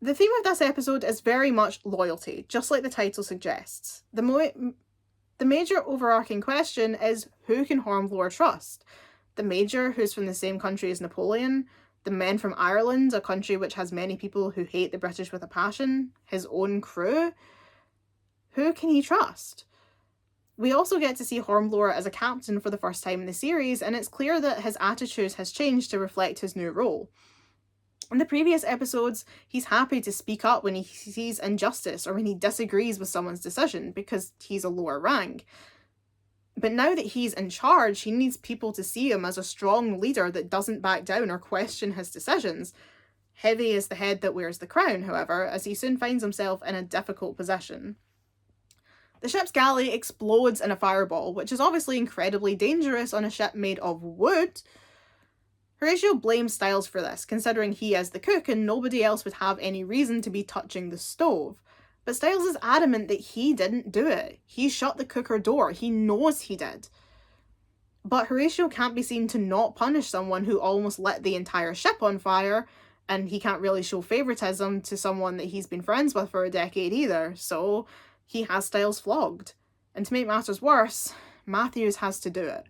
The theme of this episode is very much loyalty, just like the title suggests. The major overarching question is, who can Hornblower trust? The Major, who's from the same country as Napoleon, the men from Ireland, a country which has many people who hate the British with a passion, his own crew. Who can he trust? We also get to see Hornblower as a captain for the first time in the series, and it's clear that his attitude has changed to reflect his new role. In the previous episodes, he's happy to speak up when he sees injustice or when he disagrees with someone's decision because he's a lower rank. But now that he's in charge, he needs people to see him as a strong leader that doesn't back down or question his decisions. Heavy is the head that wears the crown, however, as he soon finds himself in a difficult position. The ship's galley explodes in a fireball, which is obviously incredibly dangerous on a ship made of wood. Horatio blames Styles for this, considering he is the cook and nobody else would have any reason to be touching the stove. But Styles is adamant that he didn't do it. He shut the cooker door. He knows he did. But Horatio can't be seen to not punish someone who almost lit the entire ship on fire, and he can't really show favoritism to someone that he's been friends with for a decade either, so he has Styles flogged. And to make matters worse, Matthews has to do it.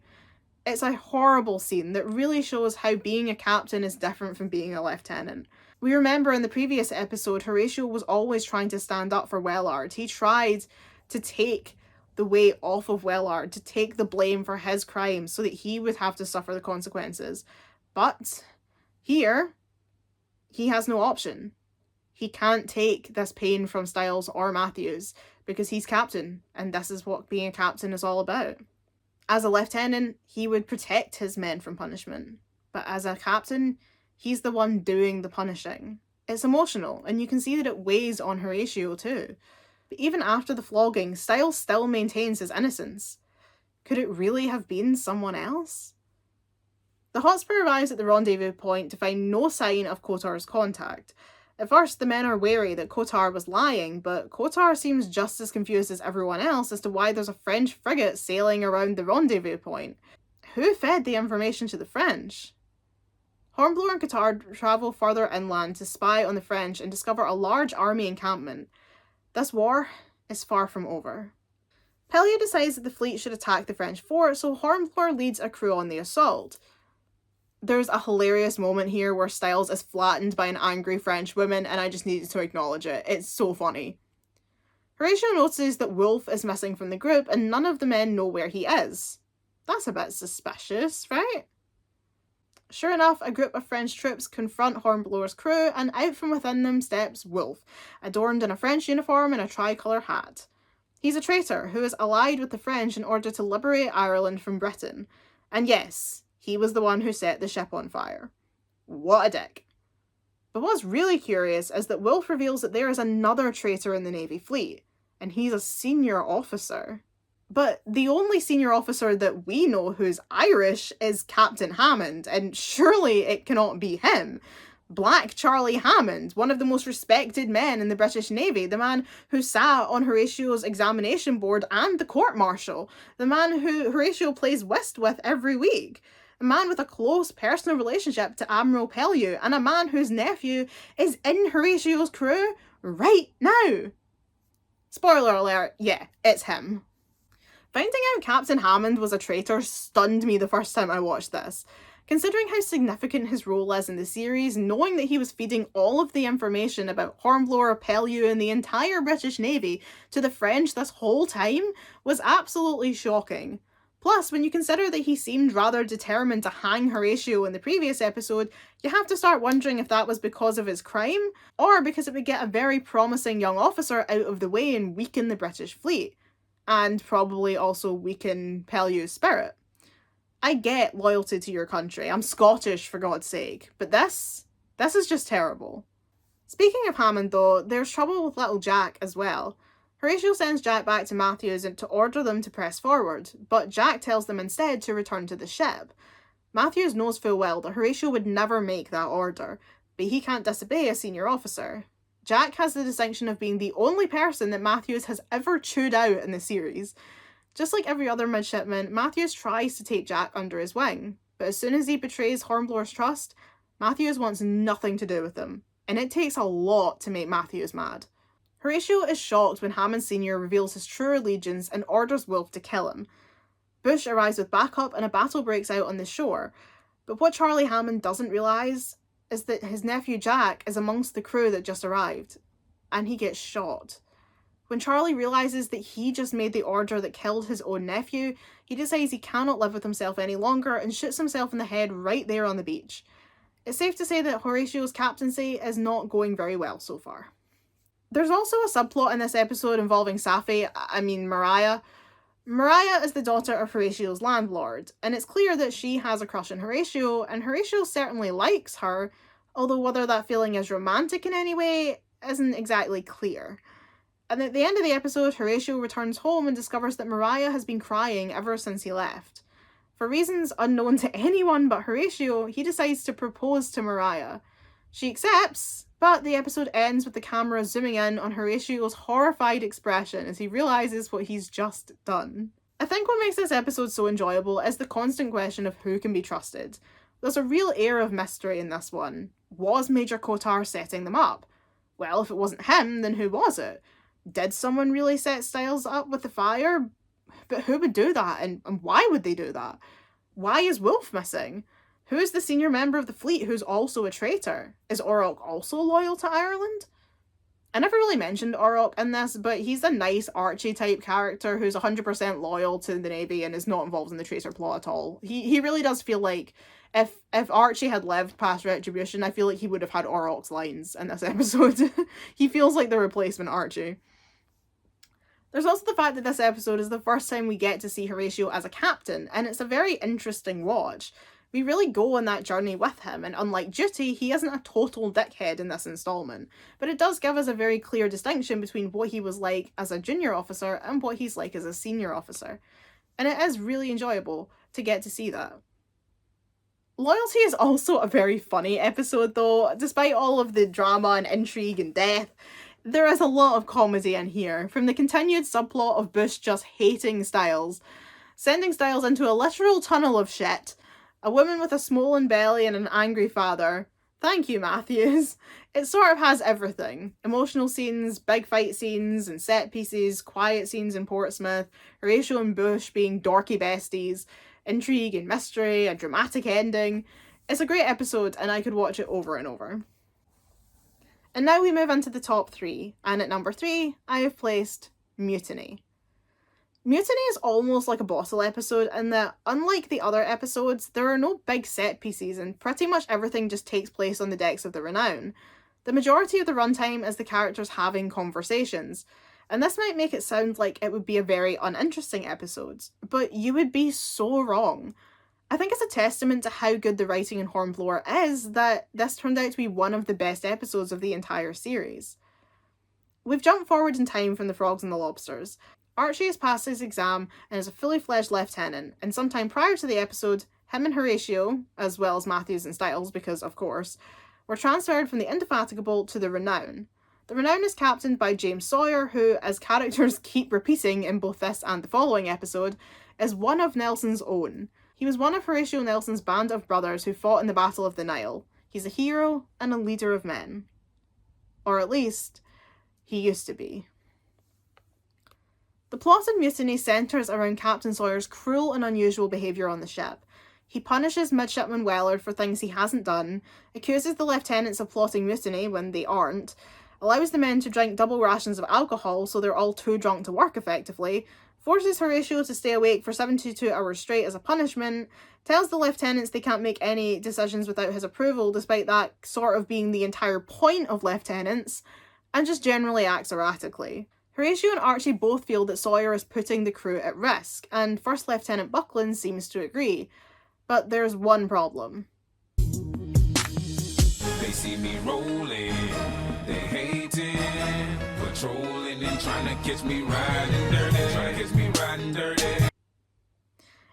It's a horrible scene that really shows how being a captain is different from being a lieutenant. We remember in the previous episode, Horatio was always trying to stand up for Wellard. He tried to take the weight off of Wellard, to take the blame for his crimes so that he would have to suffer the consequences. But here, he has no option. He can't take this pain from Styles or Matthews because he's captain, and this is what being a captain is all about. As a lieutenant, he would protect his men from punishment, but as a captain, he's the one doing the punishing. It's emotional, and you can see that it weighs on Horatio too. But even after the flogging, Styles still maintains his innocence. Could it really have been someone else? The Hotspur arrives at the rendezvous point to find no sign of Cottard's contact. At first, the men are wary that Cottard was lying, but Cottard seems just as confused as everyone else as to why there's a French frigate sailing around the rendezvous point. Who fed the information to the French? Hornblower and Cottard travel further inland to spy on the French and discover a large army encampment. This war is far from over. Pellew decides that the fleet should attack the French fort, so Hornblower leads a crew on the assault. There's a hilarious moment here where Styles is flattened by an angry French woman, and I just needed to acknowledge it. It's so funny. Horatio notices that Wolfe is missing from the group, and none of the men know where he is. That's a bit suspicious, right? Sure enough, a group of French troops confront Hornblower's crew, and out from within them steps Wolfe, adorned in a French uniform and a tricolour hat. He's a traitor who is allied with the French in order to liberate Ireland from Britain. And yes, he was the one who set the ship on fire. What a dick. But what's really curious is that Wilf reveals that there is another traitor in the Navy fleet, and he's a senior officer. But the only senior officer that we know who's Irish is Captain Hammond, and surely it cannot be him. Black Charlie Hammond, one of the most respected men in the British Navy, the man who sat on Horatio's examination board and the court-martial, the man who Horatio plays whist with every week, a man with a close personal relationship to Admiral Pellew, and a man whose nephew is in Horatio's crew right now. Spoiler alert, yeah, it's him. Finding out Captain Hammond was a traitor stunned me the first time I watched this. Considering how significant his role is in the series, knowing that he was feeding all of the information about Hornblower, Pellew, and the entire British Navy to the French this whole time was absolutely shocking. Plus, when you consider that he seemed rather determined to hang Horatio in the previous episode, you have to start wondering if that was because of his crime, or because it would get a very promising young officer out of the way and weaken the British fleet. And probably also weaken Pellew's spirit. I get loyalty to your country. I'm Scottish, for God's sake. But this is just terrible. Speaking of Hammond, though, there's trouble with little Jack as well. Horatio sends Jack back to Matthews to order them to press forward, but Jack tells them instead to return to the ship. Matthews knows full well that Horatio would never make that order, but he can't disobey a senior officer. Jack has the distinction of being the only person that Matthews has ever chewed out in the series. Just like every other midshipman, Matthews tries to take Jack under his wing, but as soon as he betrays Hornblower's trust, Matthews wants nothing to do with him, and it takes a lot to make Matthews mad. Horatio is shocked when Hammond Sr. reveals his true allegiance and orders Wilf to kill him. Bush arrives with backup and a battle breaks out on the shore, but what Charlie Hammond doesn't realise is that his nephew Jack is amongst the crew that just arrived, and he gets shot. When Charlie realises that he just made the order that killed his own nephew, he decides he cannot live with himself any longer and shoots himself in the head right there on the beach. It's safe to say that Horatio's captaincy is not going very well so far. There's also a subplot in this episode involving Mariah. Mariah is the daughter of Horatio's landlord, and it's clear that she has a crush on Horatio, and Horatio certainly likes her, although whether that feeling is romantic in any way isn't exactly clear. And at the end of the episode, Horatio returns home and discovers that Mariah has been crying ever since he left. For reasons unknown to anyone but Horatio, he decides to propose to Mariah. She accepts, but the episode ends with the camera zooming in on Horatio's horrified expression as he realises what he's just done. I think what makes this episode so enjoyable is the constant question of who can be trusted. There's a real air of mystery in this one. Was Major Kotar setting them up? Well, if it wasn't him, then who was it? Did someone really set Styles up with the fire? But who would do that, and why would they do that? Why is Wilf missing? Who is the senior member of the fleet who's also a traitor? Is Orok also loyal to Ireland? I never really mentioned Orok in this, but he's a nice Archie-type character who's 100% loyal to the Navy and is not involved in the traitor plot at all. He really does feel like if Archie had lived past Retribution, I feel like he would have had Orok's lines in this episode. He feels like the replacement Archie. There's also the fact that this episode is the first time we get to see Horatio as a captain, and it's a very interesting watch. We really go on that journey with him, and unlike Duty, he isn't a total dickhead in this installment, but it does give us a very clear distinction between what he was like as a junior officer and what he's like as a senior officer. And it is really enjoyable to get to see that. Loyalty is also a very funny episode though. Despite all of the drama and intrigue and death, there is a lot of comedy in here, from the continued subplot of Bush just hating Styles, sending Styles into a literal tunnel of shit, a woman with a swollen belly and an angry father. Thank you, Matthews. It sort of has everything. Emotional scenes, big fight scenes and set pieces, quiet scenes in Portsmouth, Horatio and Bush being dorky besties, intrigue and mystery, a dramatic ending. It's a great episode and I could watch it over and over. And now we move into the top 3, and at number 3, I have placed Mutiny. Mutiny is almost like a bottle episode in that, unlike the other episodes, there are no big set pieces and pretty much everything just takes place on the decks of the Renown. The majority of the runtime is the characters having conversations, and this might make it sound like it would be a very uninteresting episode, but you would be so wrong. I think it's a testament to how good the writing in Hornblower is that this turned out to be one of the best episodes of the entire series. We've jumped forward in time from the frogs and the lobsters. Archie has passed his exam and is a fully fledged lieutenant, and sometime prior to the episode, him and Horatio, as well as Matthews and Styles, because of course, were transferred from the Indefatigable to the Renown. The Renown is captained by James Sawyer, who, as characters keep repeating in both this and the following episode, is one of Nelson's own. He was one of Horatio Nelson's band of brothers who fought in the Battle of the Nile. He's a hero and a leader of men. Or at least, he used to be. The plot of Mutiny centres around Captain Sawyer's cruel and unusual behaviour on the ship. He punishes Midshipman Wellard for things he hasn't done, accuses the lieutenants of plotting mutiny when they aren't, allows the men to drink double rations of alcohol so they're all too drunk to work effectively, forces Horatio to stay awake for 72 hours straight as a punishment, tells the lieutenants they can't make any decisions without his approval, despite that sort of being the entire point of lieutenants, and just generally acts erratically. Horatio and Archie both feel that Sawyer is putting the crew at risk, and First Lieutenant Buckland seems to agree. But there's one problem. They see me rolling, they hating, patrolling and trying to catch me riding dirty,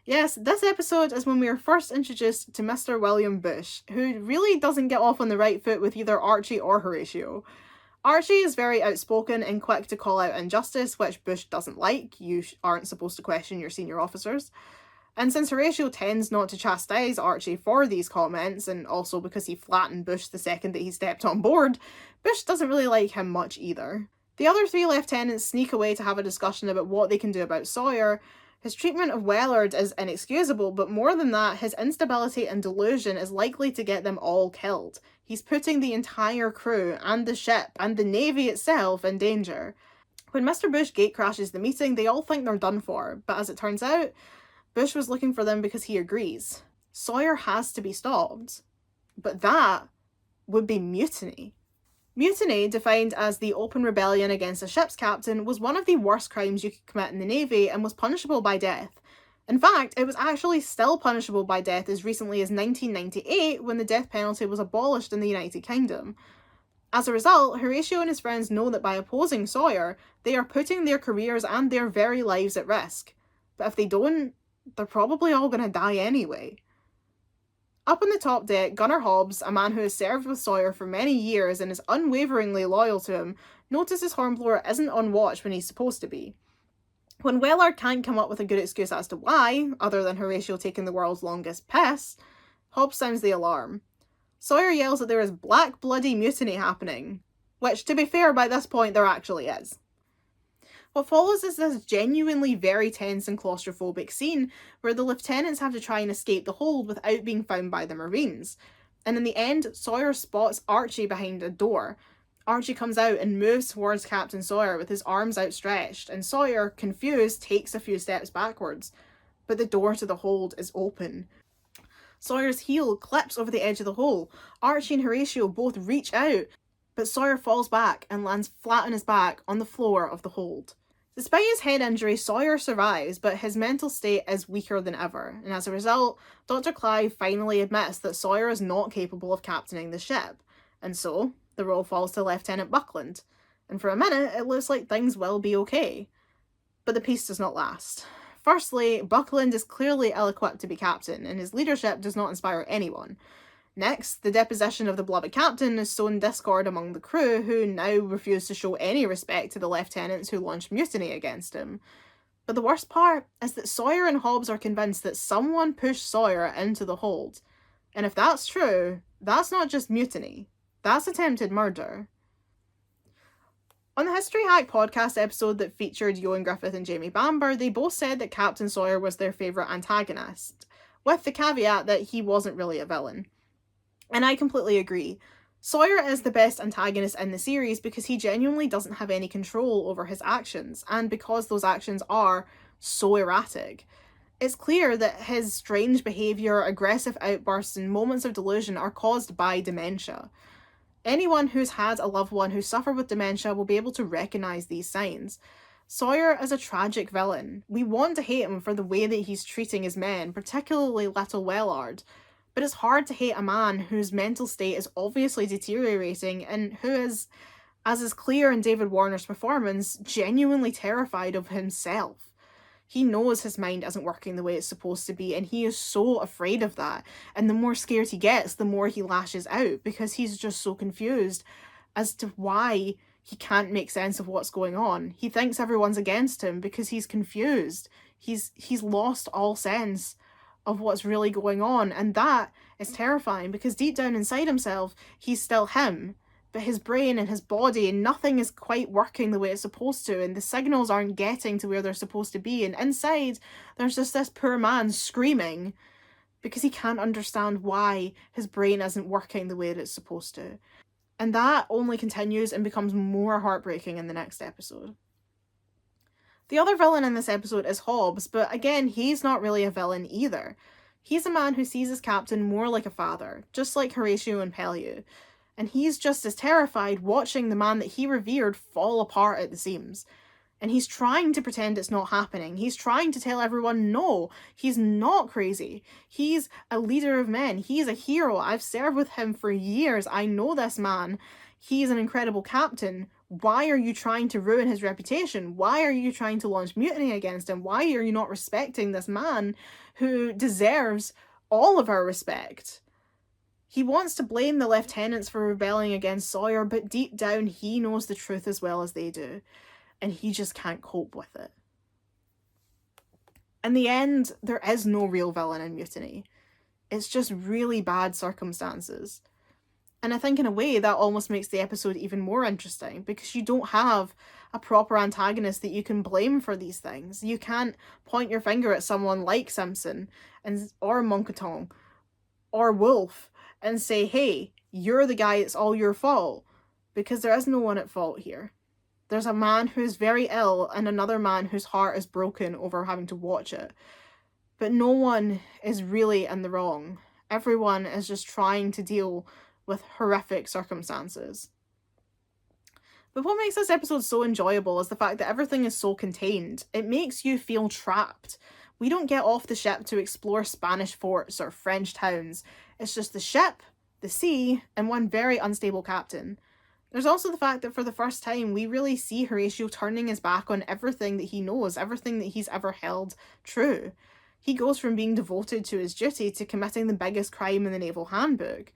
Yes, this episode is when we are first introduced to Mr. William Bush, who really doesn't get off on the right foot with either Archie or Horatio. Archie is very outspoken and quick to call out injustice, which Bush doesn't like. You aren't supposed to question your senior officers. And since Horatio tends not to chastise Archie for these comments, and also because he flattened Bush the second that he stepped on board, Bush doesn't really like him much either. The other three lieutenants sneak away to have a discussion about what they can do about Sawyer. His treatment of Wellard is inexcusable, but more than that, his instability and delusion is likely to get them all killed. He's putting the entire crew, and the ship, and the Navy itself in danger. When Mr. Bush gatecrashes the meeting, they all think they're done for, but as it turns out, Bush was looking for them because he agrees. Sawyer has to be stopped. But that would be mutiny. Mutiny, defined as the open rebellion against a ship's captain, was one of the worst crimes you could commit in the Navy and was punishable by death. In fact, it was actually still punishable by death as recently as 1998 when the death penalty was abolished in the United Kingdom. As a result, Horatio and his friends know that by opposing Sawyer, they are putting their careers and their very lives at risk. But if they don't, they're probably all going to die anyway. Up on the top deck, Gunner Hobbs, a man who has served with Sawyer for many years and is unwaveringly loyal to him, notices Hornblower isn't on watch when he's supposed to be. When Wellard can't come up with a good excuse as to why, other than Horatio taking the world's longest piss, Hobbs sounds the alarm. Sawyer yells that there is black bloody mutiny happening, which, to be fair, by this point there actually is. What follows is this genuinely very tense and claustrophobic scene where the lieutenants have to try and escape the hold without being found by the Marines. And in the end, Sawyer spots Archie behind a door. Archie comes out and moves towards Captain Sawyer with his arms outstretched, and Sawyer, confused, takes a few steps backwards. But the door to the hold is open. Sawyer's heel clips over the edge of the hole. Archie and Horatio both reach out, but Sawyer falls back and lands flat on his back on the floor of the hold. Despite his head injury, Sawyer survives, but his mental state is weaker than ever, and as a result, Dr. Clive finally admits that Sawyer is not capable of captaining the ship, and so the role falls to Lieutenant Buckland, and for a minute it looks like things will be okay. But the peace does not last. Firstly, Buckland is clearly ill-equipped to be captain, and his leadership does not inspire anyone. Next, the deposition of the beloved captain has sown discord among the crew, who now refuse to show any respect to the lieutenants who launched mutiny against him. But the worst part is that Sawyer and Hobbs are convinced that someone pushed Sawyer into the hold. And if that's true, that's not just mutiny, that's attempted murder. On the History Hack podcast episode that featured Ewan Griffith and Jamie Bamber, they both said that Captain Sawyer was their favourite antagonist, with the caveat that he wasn't really a villain. And I completely agree. Sawyer is the best antagonist in the series because he genuinely doesn't have any control over his actions, and because those actions are so erratic. It's clear that his strange behaviour, aggressive outbursts, and moments of delusion are caused by dementia. Anyone who's had a loved one who suffered with dementia will be able to recognise these signs. Sawyer is a tragic villain. We want to hate him for the way that he's treating his men, particularly Little Wellard, but it's hard to hate a man whose mental state is obviously deteriorating and who is, as is clear in David Warner's performance, genuinely terrified of himself. He knows his mind isn't working the way it's supposed to be, and he is so afraid of that. And the more scared he gets, the more he lashes out, because he's just so confused as to why he can't make sense of what's going on. He thinks everyone's against him because he's confused. He's lost all sense of what's really going on, and that is terrifying, because deep down inside himself, he's still him. But his brain and his body, and nothing is quite working the way it's supposed to, and the signals aren't getting to where they're supposed to be, and inside there's just this poor man screaming because he can't understand why his brain isn't working the way that it's supposed to. And that only continues and becomes more heartbreaking in the next episode. The other villain in this episode is Hobbs, but again, he's not really a villain either. He's a man who sees his captain more like a father, just like Horatio and Pellew. And he's just as terrified watching the man that he revered fall apart at the seams. And he's trying to pretend it's not happening. He's trying to tell everyone, no, he's not crazy. He's a leader of men. He's a hero. I've served with him for years. I know this man. He's an incredible captain. Why are you trying to ruin his reputation? Why are you trying to launch mutiny against him? Why are you not respecting this man who deserves all of our respect? He wants to blame the lieutenants for rebelling against Sawyer, but deep down he knows the truth as well as they do, and he just can't cope with it. In the end, there is no real villain in Mutiny. It's just really bad circumstances. And I think in a way that almost makes the episode even more interesting, because you don't have a proper antagonist that you can blame for these things. You can't point your finger at someone like Simpson or Monkatong or Wolf and say, hey, you're the guy, it's all your fault. Because there is no one at fault here. There's a man who's very ill and another man whose heart is broken over having to watch it. But no one is really in the wrong. Everyone is just trying to deal with horrific circumstances. But what makes this episode so enjoyable is the fact that everything is so contained. It makes you feel trapped. We don't get off the ship to explore Spanish forts or French towns. It's just the ship, the sea, and one very unstable captain. There's also the fact that for the first time, we really see Horatio turning his back on everything that he knows, everything that he's ever held true. He goes from being devoted to his duty to committing the biggest crime in the Naval Handbook.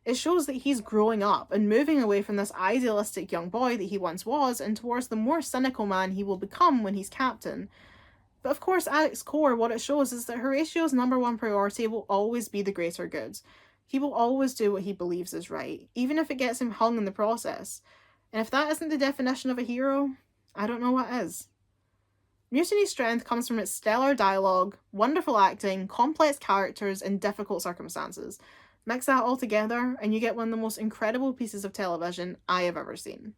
It shows that he's growing up and moving away from this idealistic young boy that he once was and towards the more cynical man he will become when he's captain. But of course, at its core, what it shows is that Horatio's number one priority will always be the greater good. He will always do what he believes is right, even if it gets him hung in the process. And if that isn't the definition of a hero, I don't know what is. Mutiny's strength comes from its stellar dialogue, wonderful acting, complex characters, and difficult circumstances. Mix that all together, and you get one of the most incredible pieces of television I have ever seen.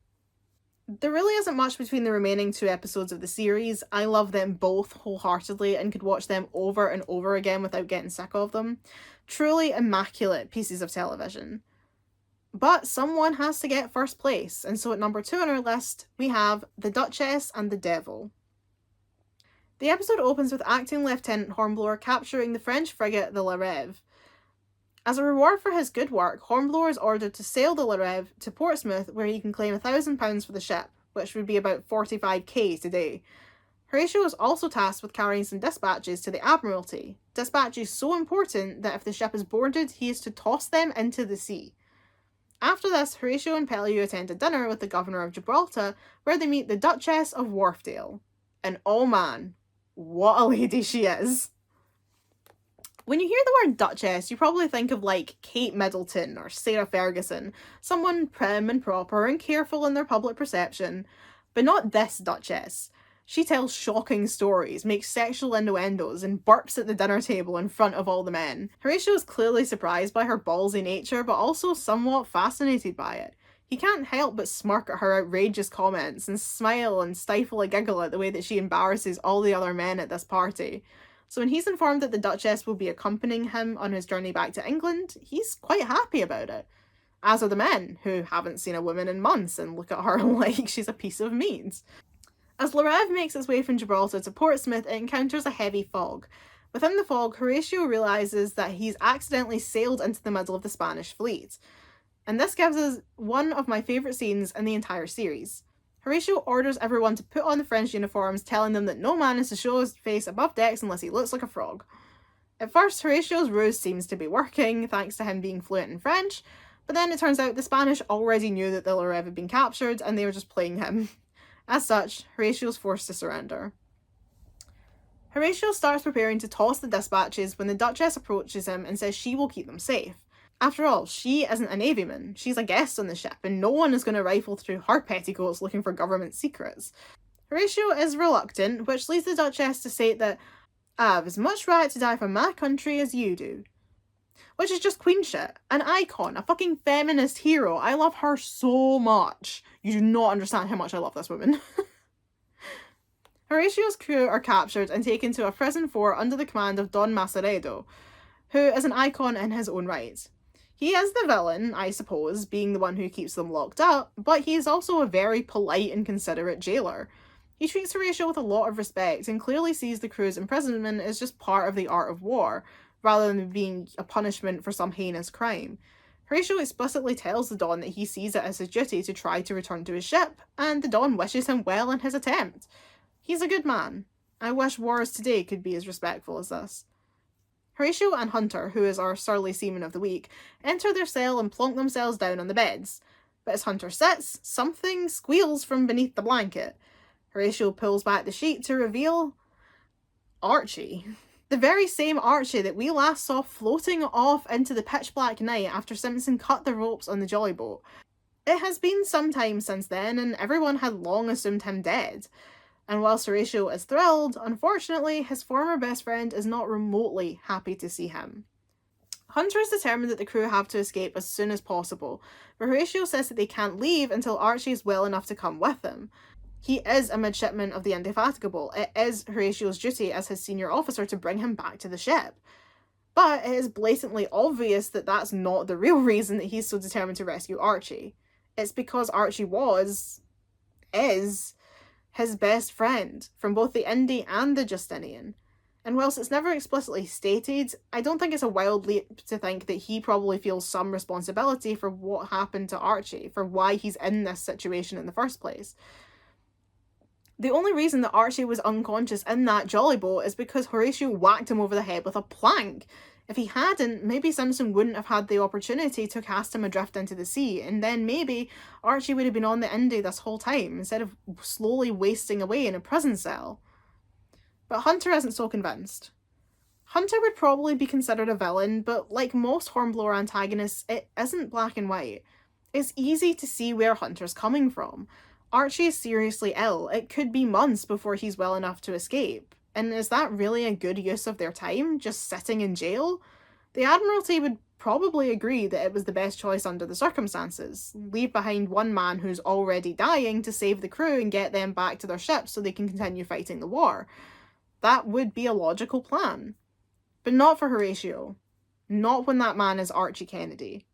There really isn't much between the remaining 2 episodes of the series. I love them both wholeheartedly and could watch them over and over again without getting sick of them. Truly immaculate pieces of television. But someone has to get first place, and so at number 2 on our list, we have The Duchess and the Devil. The episode opens with Acting Lieutenant Hornblower capturing the French frigate the La Rêve. As a reward for his good work, Hornblower is ordered to sail the La Rêve to Portsmouth, where he can claim £1,000 for the ship, which would be about 45k today. Horatio is also tasked with carrying some dispatches to the Admiralty. Dispatches so important that if the ship is boarded, he is to toss them into the sea. After this, Horatio and Pellew attend a dinner with the Governor of Gibraltar, where they meet the Duchess of Wharfdale. And oh man, what a lady she is. When you hear the word Duchess, you probably think of like Kate Middleton or Sarah Ferguson, someone prim and proper and careful in their public perception. But not this Duchess. She tells shocking stories, makes sexual innuendos, and burps at the dinner table in front of all the men. Horatio is clearly surprised by her ballsy nature, but also somewhat fascinated by it. He can't help but smirk at her outrageous comments and smile and stifle a giggle at the way that she embarrasses all the other men at this party. So when he's informed that the Duchess will be accompanying him on his journey back to England, he's quite happy about it. As are the men, who haven't seen a woman in months and look at her like she's a piece of meat. As Larev makes its way from Gibraltar to Portsmouth, it encounters a heavy fog. Within the fog, Horatio realises that he's accidentally sailed into the middle of the Spanish fleet. And this gives us one of my favourite scenes in the entire series. Horatio orders everyone to put on the French uniforms, telling them that no man is to show his face above decks unless he looks like a frog. At first, Horatio's ruse seems to be working, thanks to him being fluent in French, but then it turns out the Spanish already knew that the Larev had been captured and they were just playing him. As such, Horatio's forced to surrender. Horatio starts preparing to toss the dispatches when the Duchess approaches him and says she will keep them safe. After all, she isn't a navyman, she's a guest on the ship, and no one is going to rifle through her petticoats looking for government secrets. Horatio is reluctant, which leads the Duchess to state that I have as much right to die for my country as you do. Which is just queen shit. An icon, a fucking feminist hero. I love her so much. You do not understand how much I love this woman. Horatio's crew are captured and taken to a prison fort under the command of Don Maceredo, who is an icon in his own right. He is the villain, I suppose, being the one who keeps them locked up, but he is also a very polite and considerate jailer. He treats Horatio with a lot of respect and clearly sees the crew's imprisonment as just part of the art of war, rather than being a punishment for some heinous crime. Horatio explicitly tells the Don that he sees it as his duty to try to return to his ship, and the Don wishes him well in his attempt. He's a good man. I wish wars today could be as respectful as this. Horatio and Hunter, who is our surly seaman of the week, enter their cell and plonk themselves down on the beds. But as Hunter sits, something squeals from beneath the blanket. Horatio pulls back the sheet to reveal Archie. The very same Archie that we last saw floating off into the pitch black night after Simpson cut the ropes on the jolly boat. It has been some time since then, and everyone had long assumed him dead. And whilst Horatio is thrilled, unfortunately, his former best friend is not remotely happy to see him. Hunter is determined that the crew have to escape as soon as possible, but Horatio says that they can't leave until Archie is well enough to come with them. He is a midshipman of the Indefatigable. It is Horatio's duty as his senior officer to bring him back to the ship. But it is blatantly obvious that that's not the real reason that he's so determined to rescue Archie. It's because Archie is his best friend from both the Indy and the Justinian. And whilst it's never explicitly stated, I don't think it's a wild leap to think that he probably feels some responsibility for what happened to Archie, for why he's in this situation in the first place. The only reason that Archie was unconscious in that jolly boat is because Horatio whacked him over the head with a plank. If he hadn't, maybe Simpson wouldn't have had the opportunity to cast him adrift into the sea, and then maybe Archie would have been on the Indy this whole time, instead of slowly wasting away in a prison cell. But Hunter isn't so convinced. Hunter would probably be considered a villain, but like most Hornblower antagonists, it isn't black and white. It's easy to see where Hunter's coming from. Archie is seriously ill. It could be months before he's well enough to escape. And is that really a good use of their time, just sitting in jail? The Admiralty would probably agree that it was the best choice under the circumstances. Leave behind one man who's already dying to save the crew and get them back to their ships so they can continue fighting the war. That would be a logical plan. But not for Horatio. Not when that man is Archie Kennedy.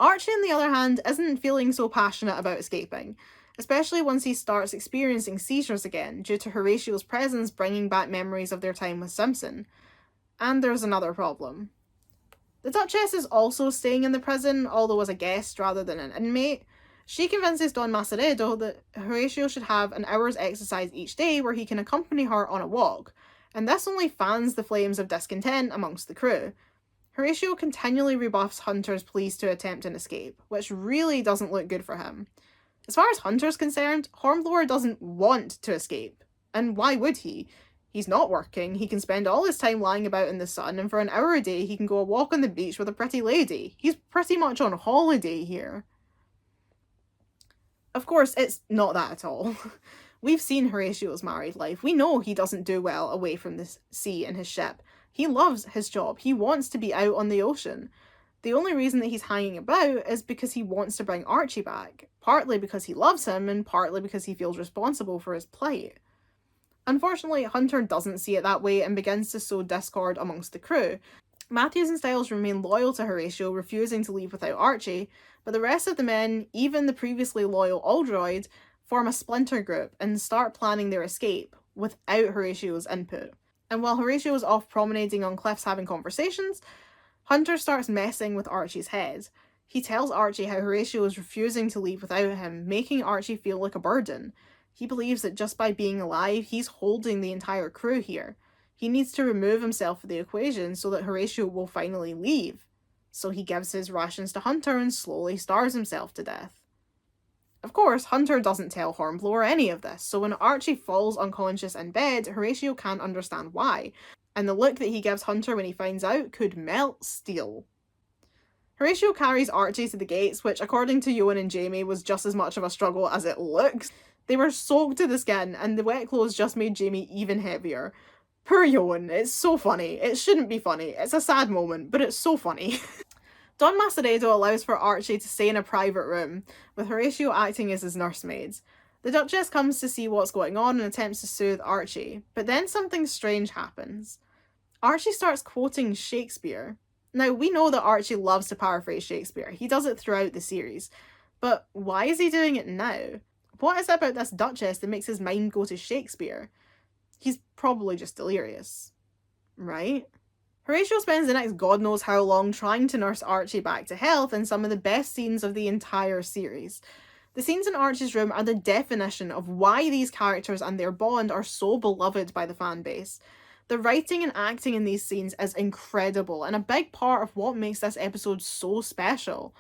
Archie, on the other hand, isn't feeling so passionate about escaping, especially once he starts experiencing seizures again due to Horatio's presence bringing back memories of their time with Simpson. And there's another problem. The Duchess is also staying in the prison, although as a guest rather than an inmate. She convinces Don Maceredo that Horatio should have an hour's exercise each day where he can accompany her on a walk, and this only fans the flames of discontent amongst the crew. Horatio continually rebuffs Hunter's pleas to attempt an escape, which really doesn't look good for him. As far as Hunter's concerned, Hornblower doesn't want to escape. And why would he? He's not working, he can spend all his time lying about in the sun, and for an hour a day he can go a walk on the beach with a pretty lady. He's pretty much on holiday here. Of course, it's not that at all. We've seen Horatio's married life. We know he doesn't do well away from the sea in his ship. He loves his job. He wants to be out on the ocean. The only reason that he's hanging about is because he wants to bring Archie back, partly because he loves him and partly because he feels responsible for his plight. Unfortunately, Hunter doesn't see it that way and begins to sow discord amongst the crew. Matthews and Styles remain loyal to Horatio, refusing to leave without Archie, but the rest of the men, even the previously loyal Aldroyd, form a splinter group and start planning their escape without Horatio's input. And while Horatio is off promenading on cliffs having conversations, Hunter starts messing with Archie's head. He tells Archie how Horatio is refusing to leave without him, making Archie feel like a burden. He believes that just by being alive, he's holding the entire crew here. He needs to remove himself from the equation so that Horatio will finally leave. So he gives his rations to Hunter and slowly starves himself to death. Of course, Hunter doesn't tell Hornblower any of this, so when Archie falls unconscious in bed, Horatio can't understand why, and the look that he gives Hunter when he finds out could melt steel. Horatio carries Archie to the gates, which according to Ewan and Jamie was just as much of a struggle as it looks. They were soaked to the skin, and the wet clothes just made Jamie even heavier. Poor Ewan, it's so funny. It shouldn't be funny. It's a sad moment, but it's so funny. Don Maceredo allows for Archie to stay in a private room, with Horatio acting as his nursemaid. The Duchess comes to see what's going on and attempts to soothe Archie, but then something strange happens. Archie starts quoting Shakespeare. Now, we know that Archie loves to paraphrase Shakespeare. He does it throughout the series. But why is he doing it now? What is it about this Duchess that makes his mind go to Shakespeare? He's probably just delirious. Right? Horatio spends the next god knows how long trying to nurse Archie back to health in some of the best scenes of the entire series. The scenes in Archie's room are the definition of why these characters and their bond are so beloved by the fan base. The writing and acting in these scenes is incredible and a big part of what makes this episode so special.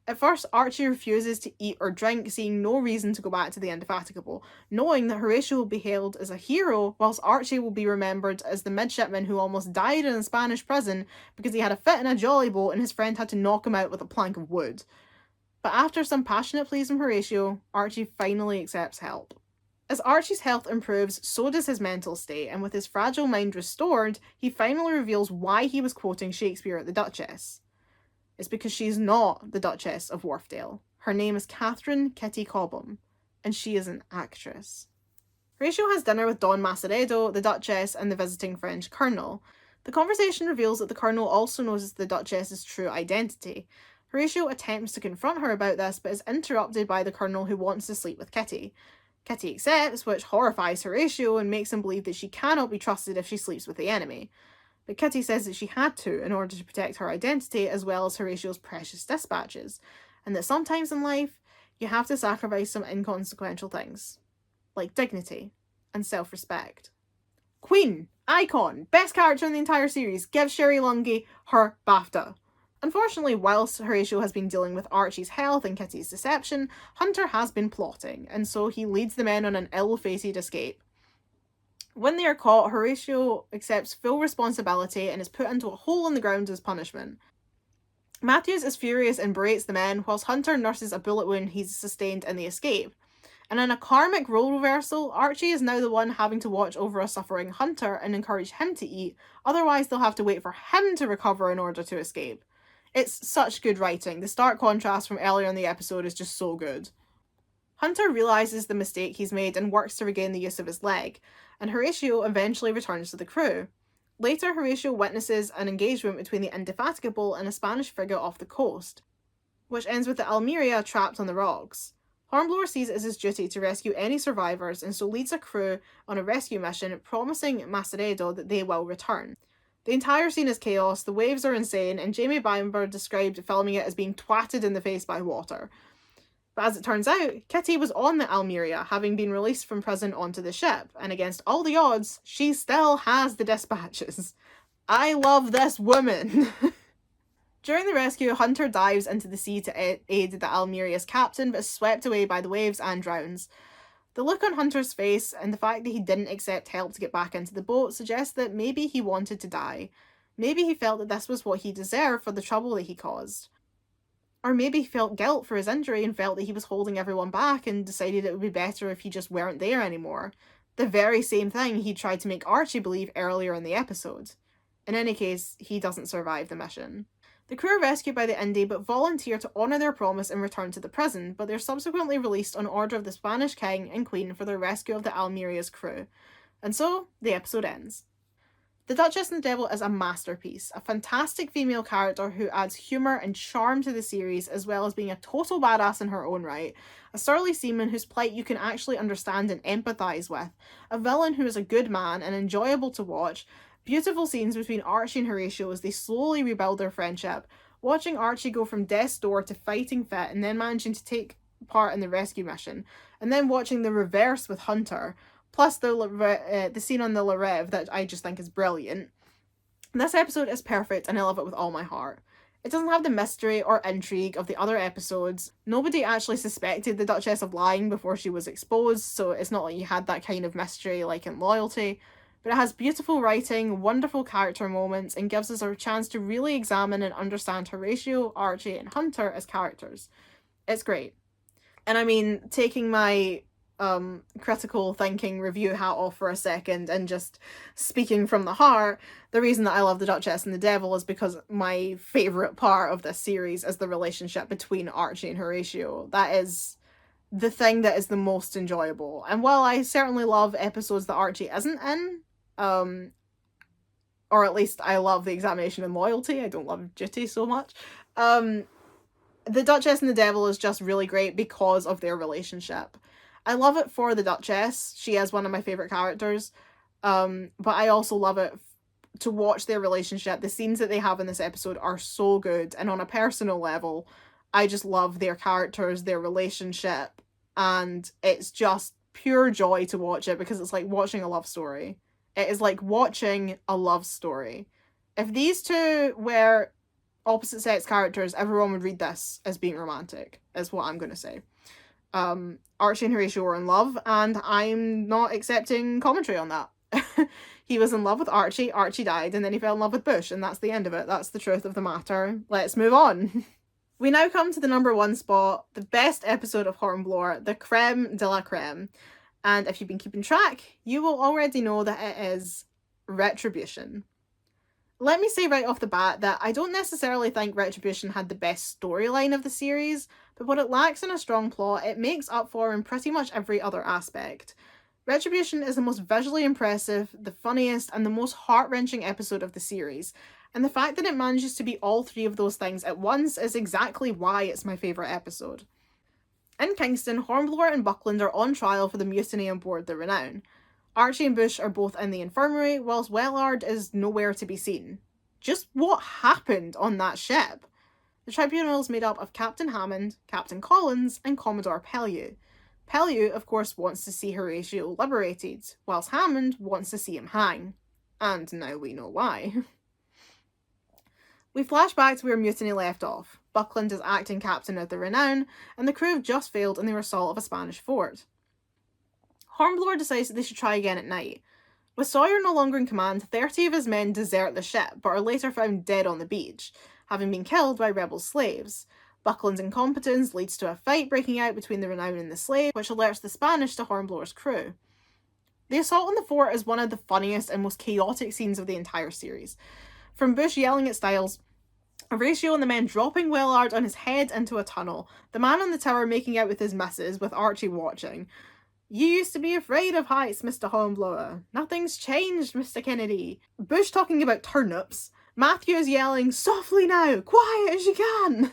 At first, Archie refuses to eat or drink, seeing no reason to go back to the Indefatigable, knowing that Horatio will be hailed as a hero, whilst Archie will be remembered as the midshipman who almost died in a Spanish prison because he had a fit in a jolly boat and his friend had to knock him out with a plank of wood. But after some passionate pleas from Horatio, Archie finally accepts help. As Archie's health improves, so does his mental state, and with his fragile mind restored, he finally reveals why he was quoting Shakespeare at the Duchess. It's because she's not the Duchess of Wharfdale. Her name is Catherine Kitty Cobham, and she is an actress. Horatio has dinner with Don Maceredo, the Duchess, and the visiting French colonel. The conversation reveals that the colonel also knows the Duchess's true identity. Horatio attempts to confront her about this, but is interrupted by the colonel who wants to sleep with Kitty. Kitty accepts, which horrifies Horatio and makes him believe that she cannot be trusted if she sleeps with the enemy. But Kitty says that she had to in order to protect her identity as well as Horatio's precious dispatches, and that sometimes in life, you have to sacrifice some inconsequential things, like dignity and self-respect. Queen, icon, best character in the entire series, gives Sherry Lungi her BAFTA. Unfortunately, whilst Horatio has been dealing with Archie's health and Kitty's deception, Hunter has been plotting, and so he leads the men on an ill-fated escape. When they are caught, Horatio accepts full responsibility and is put into a hole in the ground as punishment. Matthews is furious and berates the men, whilst Hunter nurses a bullet wound he's sustained in the escape. And in a karmic role reversal, Archie is now the one having to watch over a suffering Hunter and encourage him to eat, otherwise they'll have to wait for him to recover in order to escape. It's such good writing. The stark contrast from earlier in the episode is just so good. Hunter realises the mistake he's made and works to regain the use of his leg, and Horatio eventually returns to the crew. Later, Horatio witnesses an engagement between the Indefatigable and a Spanish frigate off the coast, which ends with the Almeria trapped on the rocks. Hornblower sees it as his duty to rescue any survivors and so leads a crew on a rescue mission, promising Maceredo that they will return. The entire scene is chaos, the waves are insane, and Jamie Bamber described filming it as being twatted in the face by water. But as it turns out, Kitty was on the Almeria, having been released from prison onto the ship, and against all the odds, she still has the dispatches. I love this woman! During the rescue, Hunter dives into the sea to aid the Almeria's captain, but is swept away by the waves and drowns. The look on Hunter's face, and the fact that he didn't accept help to get back into the boat, suggests that maybe he wanted to die. Maybe he felt that this was what he deserved for the trouble that he caused. Or maybe he felt guilt for his injury and felt that he was holding everyone back and decided it would be better if he just weren't there anymore. The very same thing he tried to make Archie believe earlier in the episode. In any case, he doesn't survive the mission. The crew are rescued by the Indy but volunteer to honour their promise and return to the prison, but they're subsequently released on order of the Spanish king and queen for their rescue of the Almeria's crew. And so, the episode ends. The Duchess and the Devil is a masterpiece, a fantastic female character who adds humour and charm to the series, as well as being a total badass in her own right, a surly seaman whose plight you can actually understand and empathise with, a villain who is a good man and enjoyable to watch, beautiful scenes between Archie and Horatio as they slowly rebuild their friendship, watching Archie go from death's door to fighting fit and then managing to take part in the rescue mission, and then watching the reverse with Hunter, plus the scene on the La Rev that I just think is brilliant. This episode is perfect and I love it with all my heart. It doesn't have the mystery or intrigue of the other episodes. Nobody actually suspected the Duchess of lying before she was exposed, so it's not like you had that kind of mystery like in Loyalty. But it has beautiful writing, wonderful character moments, and gives us a chance to really examine and understand Horatio, Archie, and Hunter as characters. It's great. And I mean, taking my critical thinking review hat off for a second and just speaking from the heart, the reason that I love The Duchess and the Devil is because my favourite part of this series is the relationship between Archie and Horatio. That is the thing that is the most enjoyable. And while I certainly love episodes that Archie isn't in, or at least I love The Examination and Loyalty, I don't love Duty so much, The Duchess and the Devil is just really great because of their relationship. I love it for the Duchess. She is one of my favourite characters. But I also love it to watch their relationship. The scenes that they have in this episode are so good. And on a personal level, I just love their characters, their relationship. And it's just pure joy to watch it because it's like watching a love story. It is like watching a love story. If these two were opposite sex characters, everyone would read this as being romantic, is what I'm going to say. Archie and Horatio were in love, and I'm not accepting commentary on that. He was in love with Archie, Archie died, and then he fell in love with Bush, and that's the end of it. That's the truth of the matter. Let's move on. We now come to the number 1 spot, the best episode of Hornblower, the creme de la creme. And if you've been keeping track, you will already know that it is Retribution. Let me say right off the bat that I don't necessarily think Retribution had the best storyline of the series, but what it lacks in a strong plot, it makes up for in pretty much every other aspect. Retribution is the most visually impressive, the funniest, and the most heart-wrenching episode of the series, and the fact that it manages to be all 3 of those things at once is exactly why it's my favourite episode. In Kingston, Hornblower and Buckland are on trial for the mutiny on board the Renown. Archie and Bush are both in the infirmary, whilst Wellard is nowhere to be seen. Just what happened on that ship? The tribunal is made up of Captain Hammond, Captain Collins, and Commodore Pellew. Pellew, of course, wants to see Horatio liberated, whilst Hammond wants to see him hang. And now we know why. We flash back to where mutiny left off. Buckland is acting captain of the Renown, and the crew have just failed in their assault of a Spanish fort. Hornblower decides that they should try again at night. With Sawyer no longer in command, 30 of his men desert the ship, but are later found dead on the beach, having been killed by rebel slaves. Buckland's incompetence leads to a fight breaking out between the Renown and the slave, which alerts the Spanish to Hornblower's crew. The assault on the fort is one of the funniest and most chaotic scenes of the entire series. From Bush yelling at Styles, Horatio and the men dropping Wellard on his head into a tunnel, the man on the tower making out with his missus, with Archie watching. You used to be afraid of heights, Mr. Hornblower. Nothing's changed, Mr. Kennedy. Bush talking about turnips. Matthews yelling, softly now, quiet as you can.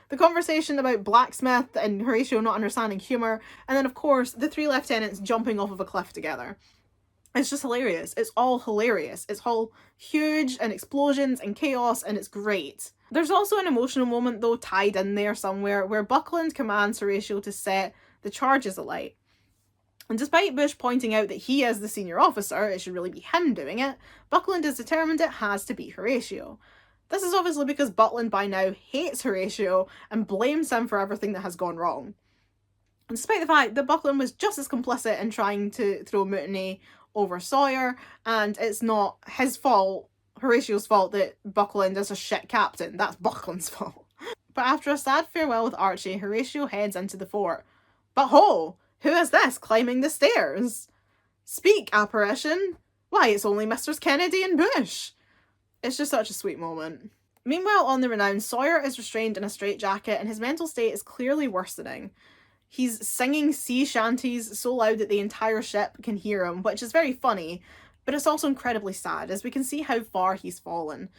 The conversation about blacksmith and Horatio not understanding humour, and then of course the 3 lieutenants jumping off of a cliff together. It's just hilarious. It's all hilarious. It's all huge and explosions and chaos, and it's great. There's also an emotional moment though tied in there somewhere where Buckland commands Horatio to set the charges alight. And despite Bush pointing out that he is the senior officer, it should really be him doing it, Buckland is determined it has to be Horatio. This is obviously because Buckland by now hates Horatio and blames him for everything that has gone wrong. And despite the fact that Buckland was just as complicit in trying to throw mutiny over Sawyer, and it's not his fault, Horatio's fault, that Buckland is a shit captain. That's Buckland's fault. But after a sad farewell with Archie, Horatio heads into the fort. But ho! Who is this climbing the stairs? Speak, apparition! Why, it's only Misters Kennedy and Bush! It's just such a sweet moment. Meanwhile, on the Renown, Sawyer is restrained in a straitjacket and his mental state is clearly worsening. He's singing sea shanties so loud that the entire ship can hear him, which is very funny, But it's also incredibly sad, as we can see how far he's fallen.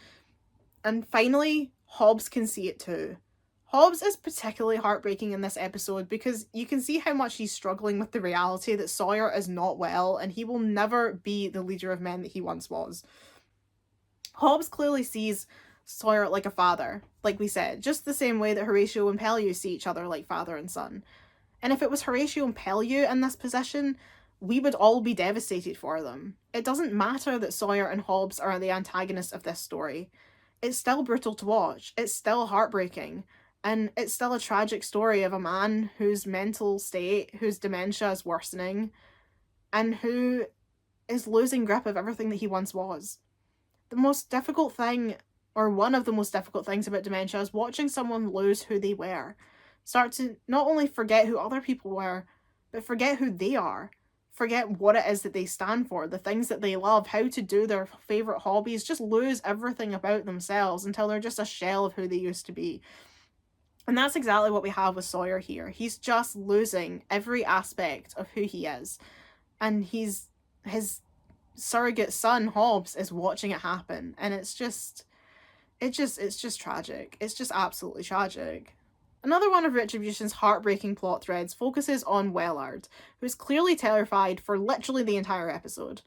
And finally, Hobbs can see it too. Hobbs is particularly heartbreaking in this episode because you can see how much he's struggling with the reality that Sawyer is not well and he will never be the leader of men that he once was. Hobbs clearly sees Sawyer like a father, like we said, just the same way that Horatio and Pellew see each other like father and son. And if it was Horatio and Pellew in this position, we would all be devastated for them. It doesn't matter that Sawyer and Hobbs are the antagonists of this story. It's still brutal to watch, it's still heartbreaking, and it's still a tragic story of a man whose mental state, whose dementia is worsening, and who is losing grip of everything that he once was. The most difficult thing, or one of the most difficult things about dementia, is watching someone lose who they were. Start to not only forget who other people were, but forget who they are. Forget what it is that they stand for, the things that they love, how to do their favourite hobbies, just lose everything about themselves until they're just a shell of who they used to be. And that's exactly what we have with Sawyer here. He's just losing every aspect of who he is. And his surrogate son, Hobbs, is watching it happen. And it's just tragic. It's just absolutely tragic. Another one of Retribution's heartbreaking plot threads focuses on Wellard, who's clearly terrified for literally the entire episode.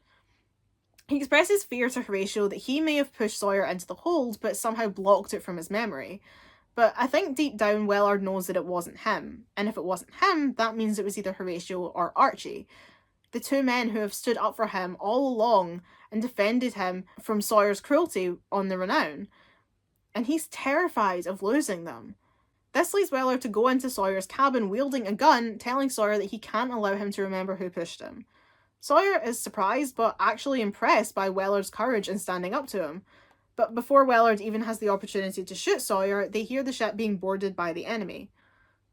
He expresses fear to Horatio that he may have pushed Sawyer into the hold, but somehow blocked it from his memory. But I think deep down Wellard knows that it wasn't him, and if it wasn't him, that means it was either Horatio or Archie. The two men who have stood up for him all along and defended him from Sawyer's cruelty on the Renown. And he's terrified of losing them. This leads Wellard to go into Sawyer's cabin wielding a gun, telling Sawyer that he can't allow him to remember who pushed him. Sawyer is surprised, but actually impressed by Wellard's courage in standing up to him. But before Wellard even has the opportunity to shoot Sawyer, they hear the ship being boarded by the enemy.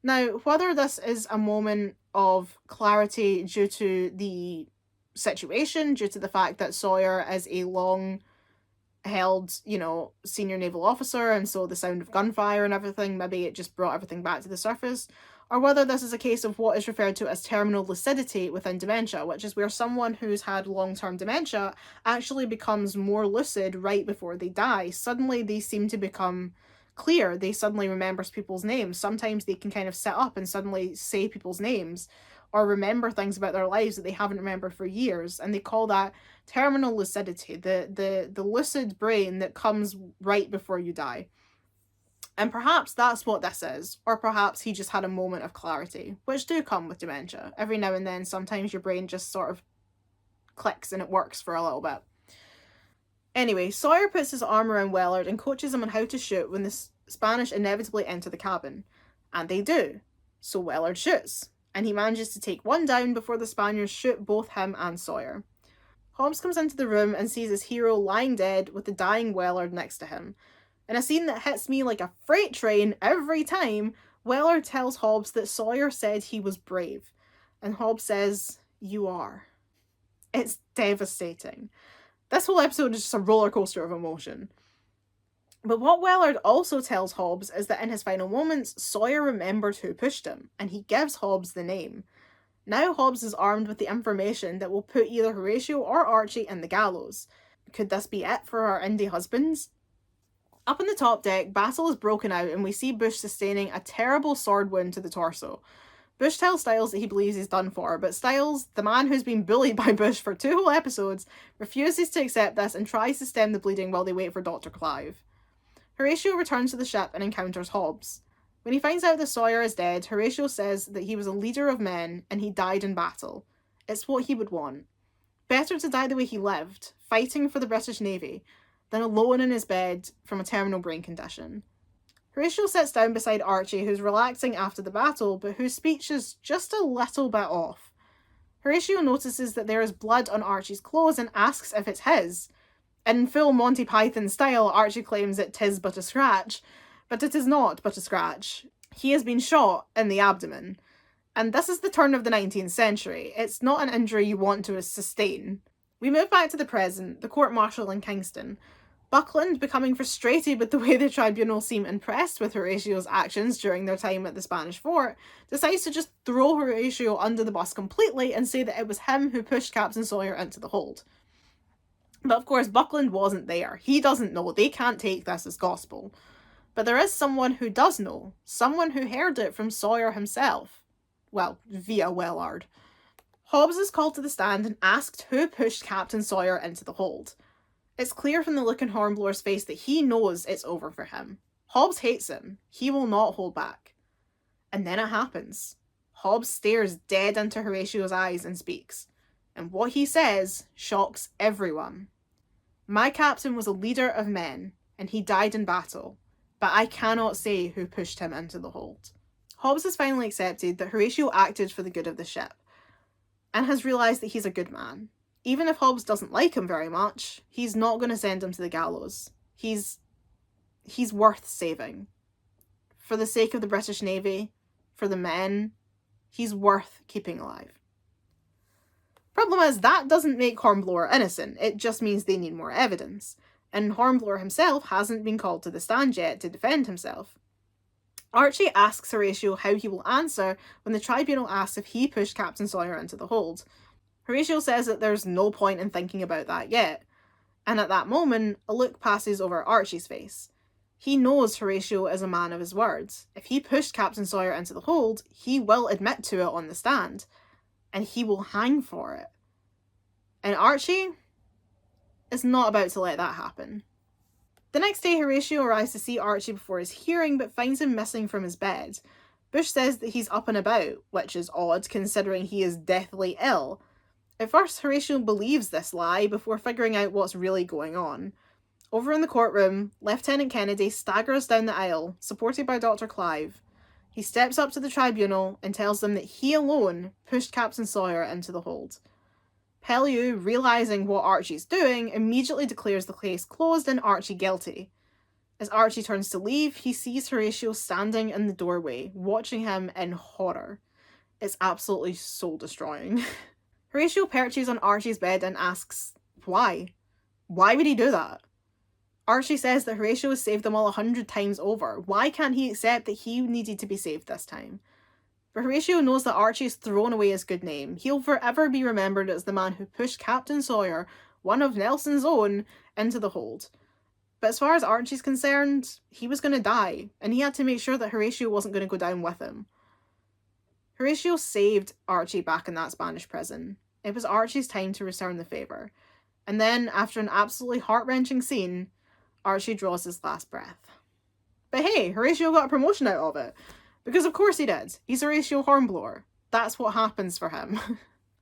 Now, whether this is a moment of clarity due to the situation, due to the fact that Sawyer is a long-held, senior naval officer, and so the sound of gunfire and everything, maybe it just brought everything back to the surface, or whether this is a case of what is referred to as terminal lucidity within dementia, which is where someone who's had long-term dementia actually becomes more lucid right before they die. Suddenly they seem to become clear. They suddenly remember people's names. Sometimes they can kind of sit up and suddenly say people's names or remember things about their lives that they haven't remembered for years, and they call that terminal lucidity, the lucid brain that comes right before you die. And perhaps that's what this is, or perhaps he just had a moment of clarity, which do come with dementia. Every now and then, sometimes your brain just sort of clicks and it works for a little bit. Anyway, Sawyer puts his arm around Wellard and coaches him on how to shoot when the Spanish inevitably enter the cabin. And they do. So Wellard shoots, and he manages to take one down before the Spaniards shoot both him and Sawyer. Hobbs comes into the room and sees his hero lying dead with the dying Wellard next to him. In a scene that hits me like a freight train every time, Wellard tells Hobbs that Sawyer said he was brave. And Hobbs says, "You are." It's devastating. This whole episode is just a roller coaster of emotion. But what Wellard also tells Hobbs is that in his final moments, Sawyer remembered who pushed him, and he gives Hobbs the name. Now Hobbs is armed with the information that will put either Horatio or Archie in the gallows. Could this be it for our indie husbands? Up on the top deck, battle is broken out and we see Bush sustaining a terrible sword wound to the torso. Bush tells Styles that he believes he's done for, but Styles, the man who's been bullied by Bush for 2 whole episodes, refuses to accept this and tries to stem the bleeding while they wait for Dr. Clive. Horatio returns to the ship and encounters Hobbs. When he finds out that Sawyer is dead, Horatio says that he was a leader of men and he died in battle. It's what he would want. Better to die the way he lived, fighting for the British Navy, than alone in his bed from a terminal brain condition. Horatio sits down beside Archie, who's relaxing after the battle, but whose speech is just a little bit off. Horatio notices that there is blood on Archie's clothes and asks if it's his. In full Monty Python style, Archie claims that 'tis but a scratch, but it is not but a scratch. He has been shot in the abdomen. And this is the turn of the 19th century. It's not an injury you want to sustain. We move back to the present, the court-martial in Kingston. Buckland, becoming frustrated with the way the tribunal seem impressed with Horatio's actions during their time at the Spanish fort, decides to just throw Horatio under the bus completely and say that it was him who pushed Captain Sawyer into the hold. But of course, Buckland wasn't there. He doesn't know. They can't take this as gospel. But there is someone who does know. Someone who heard it from Sawyer himself. Well, via Willard. Hobbs is called to the stand and asked who pushed Captain Sawyer into the hold. It's clear from the look in Hornblower's face that he knows it's over for him. Hobbs hates him. He will not hold back. And then it happens. Hobbs stares dead into Horatio's eyes and speaks. And what he says shocks everyone. My captain was a leader of men, and he died in battle, but I cannot say who pushed him into the hold. Hobbs has finally accepted that Horatio acted for the good of the ship, and has realised that he's a good man. Even if Hobbs doesn't like him very much, he's not going to send him to the gallows. He's worth saving. For the sake of the British Navy, for the men, he's worth keeping alive. Problem is, that doesn't make Hornblower innocent, it just means they need more evidence, and Hornblower himself hasn't been called to the stand yet to defend himself. Archie asks Horatio how he will answer when the tribunal asks if he pushed Captain Sawyer into the hold. Horatio says that there's no point in thinking about that yet, and at that moment, a look passes over Archie's face. He knows Horatio is a man of his words. If he pushed Captain Sawyer into the hold, he will admit to it on the stand, and he will hang for it. And Archie is not about to let that happen. The next day, Horatio arrives to see Archie before his hearing, but finds him missing from his bed. Bush says that he's up and about, which is odd considering he is deathly ill. At first, Horatio believes this lie before figuring out what's really going on. Over in the courtroom, Lieutenant Kennedy staggers down the aisle, supported by Dr. Clive. He steps up to the tribunal and tells them that he alone pushed Captain Sawyer into the hold. Pellew, realising what Archie's doing, immediately declares the case closed and Archie guilty. As Archie turns to leave, he sees Horatio standing in the doorway, watching him in horror. It's absolutely soul-destroying. Horatio perches on Archie's bed and asks, why? Why would he do that? Archie says that Horatio has saved them all 100 times over. Why can't he accept that he needed to be saved this time? But Horatio knows that Archie's thrown away his good name. He'll forever be remembered as the man who pushed Captain Sawyer, one of Nelson's own, into the hold. But as far as Archie's concerned, he was going to die, and he had to make sure that Horatio wasn't going to go down with him. Horatio saved Archie back in that Spanish prison. It was Archie's time to return the favour. And then, after an absolutely heart-wrenching scene, Archie draws his last breath. But hey, Horatio got a promotion out of it. Because of course he did. He's Horatio Hornblower. That's what happens for him.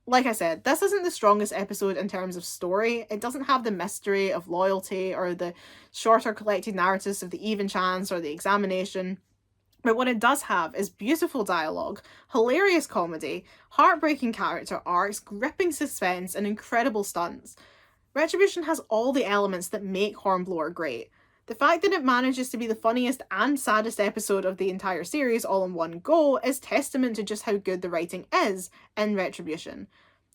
Like I said, this isn't the strongest episode in terms of story. It doesn't have the mystery of loyalty or the shorter collected narratives of the even chance or the examination. But what it does have is beautiful dialogue, hilarious comedy, heartbreaking character arcs, gripping suspense, and incredible stunts. Retribution has all the elements that make Hornblower great. The fact that it manages to be the funniest and saddest episode of the entire series all in one go is testament to just how good the writing is in Retribution.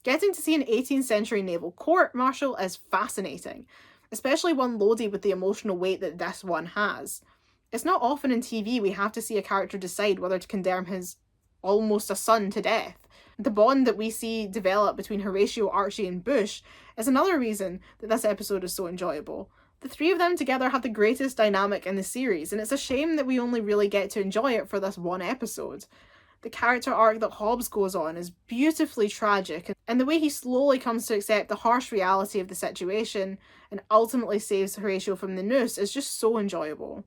Getting to see an 18th century naval court-martial is fascinating, especially one loaded with the emotional weight that this one has. It's not often in TV we have to see a character decide whether to condemn his almost a son to death. The bond that we see develop between Horatio, Archie, and Bush is another reason that this episode is so enjoyable. The three of them together have the greatest dynamic in the series, and it's a shame that we only really get to enjoy it for this one episode. The character arc that Hobbs goes on is beautifully tragic, and the way he slowly comes to accept the harsh reality of the situation and ultimately saves Horatio from the noose is just so enjoyable.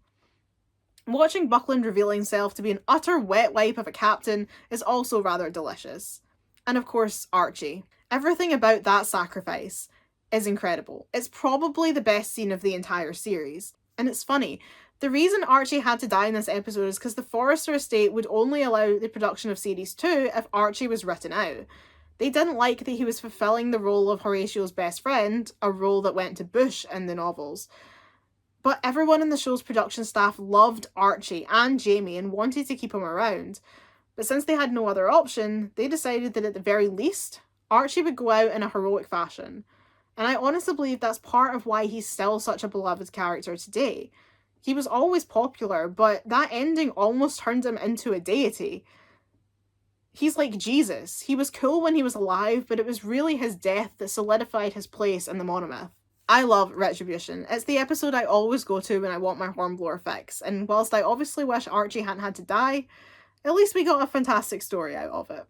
Watching Buckland reveal himself to be an utter wet wipe of a captain is also rather delicious. And of course, Archie. Everything about that sacrifice is incredible. It's probably the best scene of the entire series. And it's funny, the reason Archie had to die in this episode is because the Forrester estate would only allow the production of Series 2 if Archie was written out. They didn't like that he was fulfilling the role of Horatio's best friend, a role that went to Bush in the novels. But everyone in the show's production staff loved Archie and Jamie and wanted to keep him around. But since they had no other option, they decided that at the very least, Archie would go out in a heroic fashion. And I honestly believe that's part of why he's still such a beloved character today. He was always popular, but that ending almost turned him into a deity. He's like Jesus. He was cool when he was alive, but it was really his death that solidified his place in the monomyth. I love Retribution. It's the episode I always go to when I want my Hornblower fix, and whilst I obviously wish Archie hadn't had to die, at least we got a fantastic story out of it.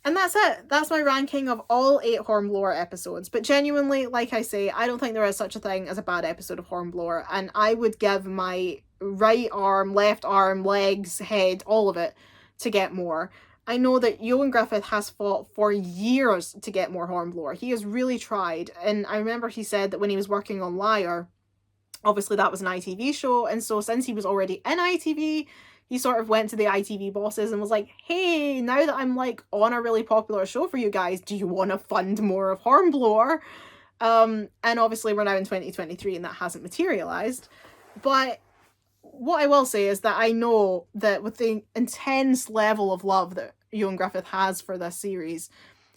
And that's it. That's my ranking of all 8 Hornblower episodes. But genuinely, like I say, I don't think there is such a thing as a bad episode of Hornblower, and I would give my right arm, left arm, legs, head, all of it to get more. I know that Ioan Gruffudd has fought for years to get more Hornblower. He has really tried, and I remember he said that when he was working on Liar, obviously that was an ITV show, and so since he was already in ITV, he sort of went to the ITV bosses and was like, hey, now that I'm like on a really popular show for you guys, do you want to fund more of Hornblower? And obviously we're now in 2023 and that hasn't materialized. But what I will say is that I know that with the intense level of love that Ioan Gruffudd has for this series,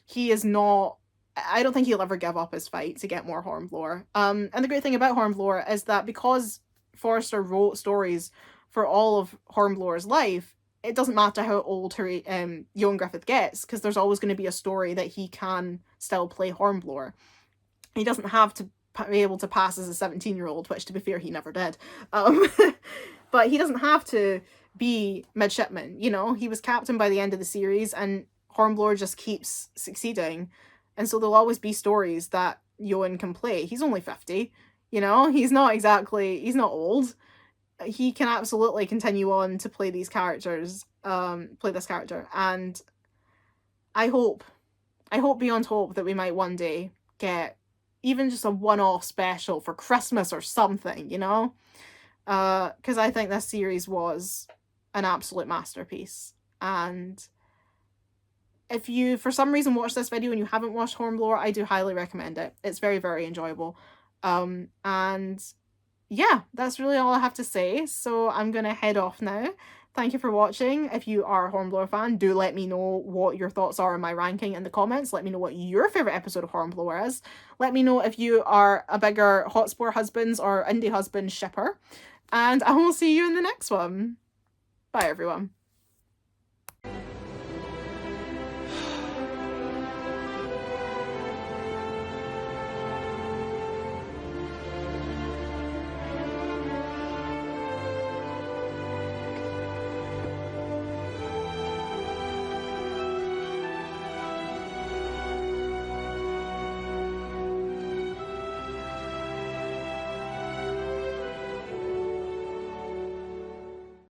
he is not, I don't think he'll ever give up his fight to get more Hornblower. And the great thing about Hornblower is that because Forrester wrote stories for all of Hornblower's life, it doesn't matter how old Ioan Gruffudd gets, because there's always going to be a story that he can still play Hornblower. He doesn't have to be able to pass as a 17-year-old, which to be fair, he never did. But he doesn't have to be midshipman, you know? He was captain by the end of the series, and Hornblower just keeps succeeding. And so there'll always be stories that Ioan can play. He's only 50, you know? He's not old. He can absolutely continue on to play these characters, play this character, and I hope beyond hope that we might one day get even just a one-off special for Christmas or something, you know? Because I think this series was an absolute masterpiece, and if you for some reason watch this video and you haven't watched Hornblower, I do highly recommend it. It's very, very enjoyable. And yeah, that's really all I have to say. So I'm going to head off now. Thank you for watching. If you are a Hornblower fan, do let me know what your thoughts are on my ranking in the comments. Let me know what your favourite episode of Hornblower is. Let me know if you are a bigger Hotspur Husbands or Indie Husbands shipper. And I will see you in the next one. Bye, everyone.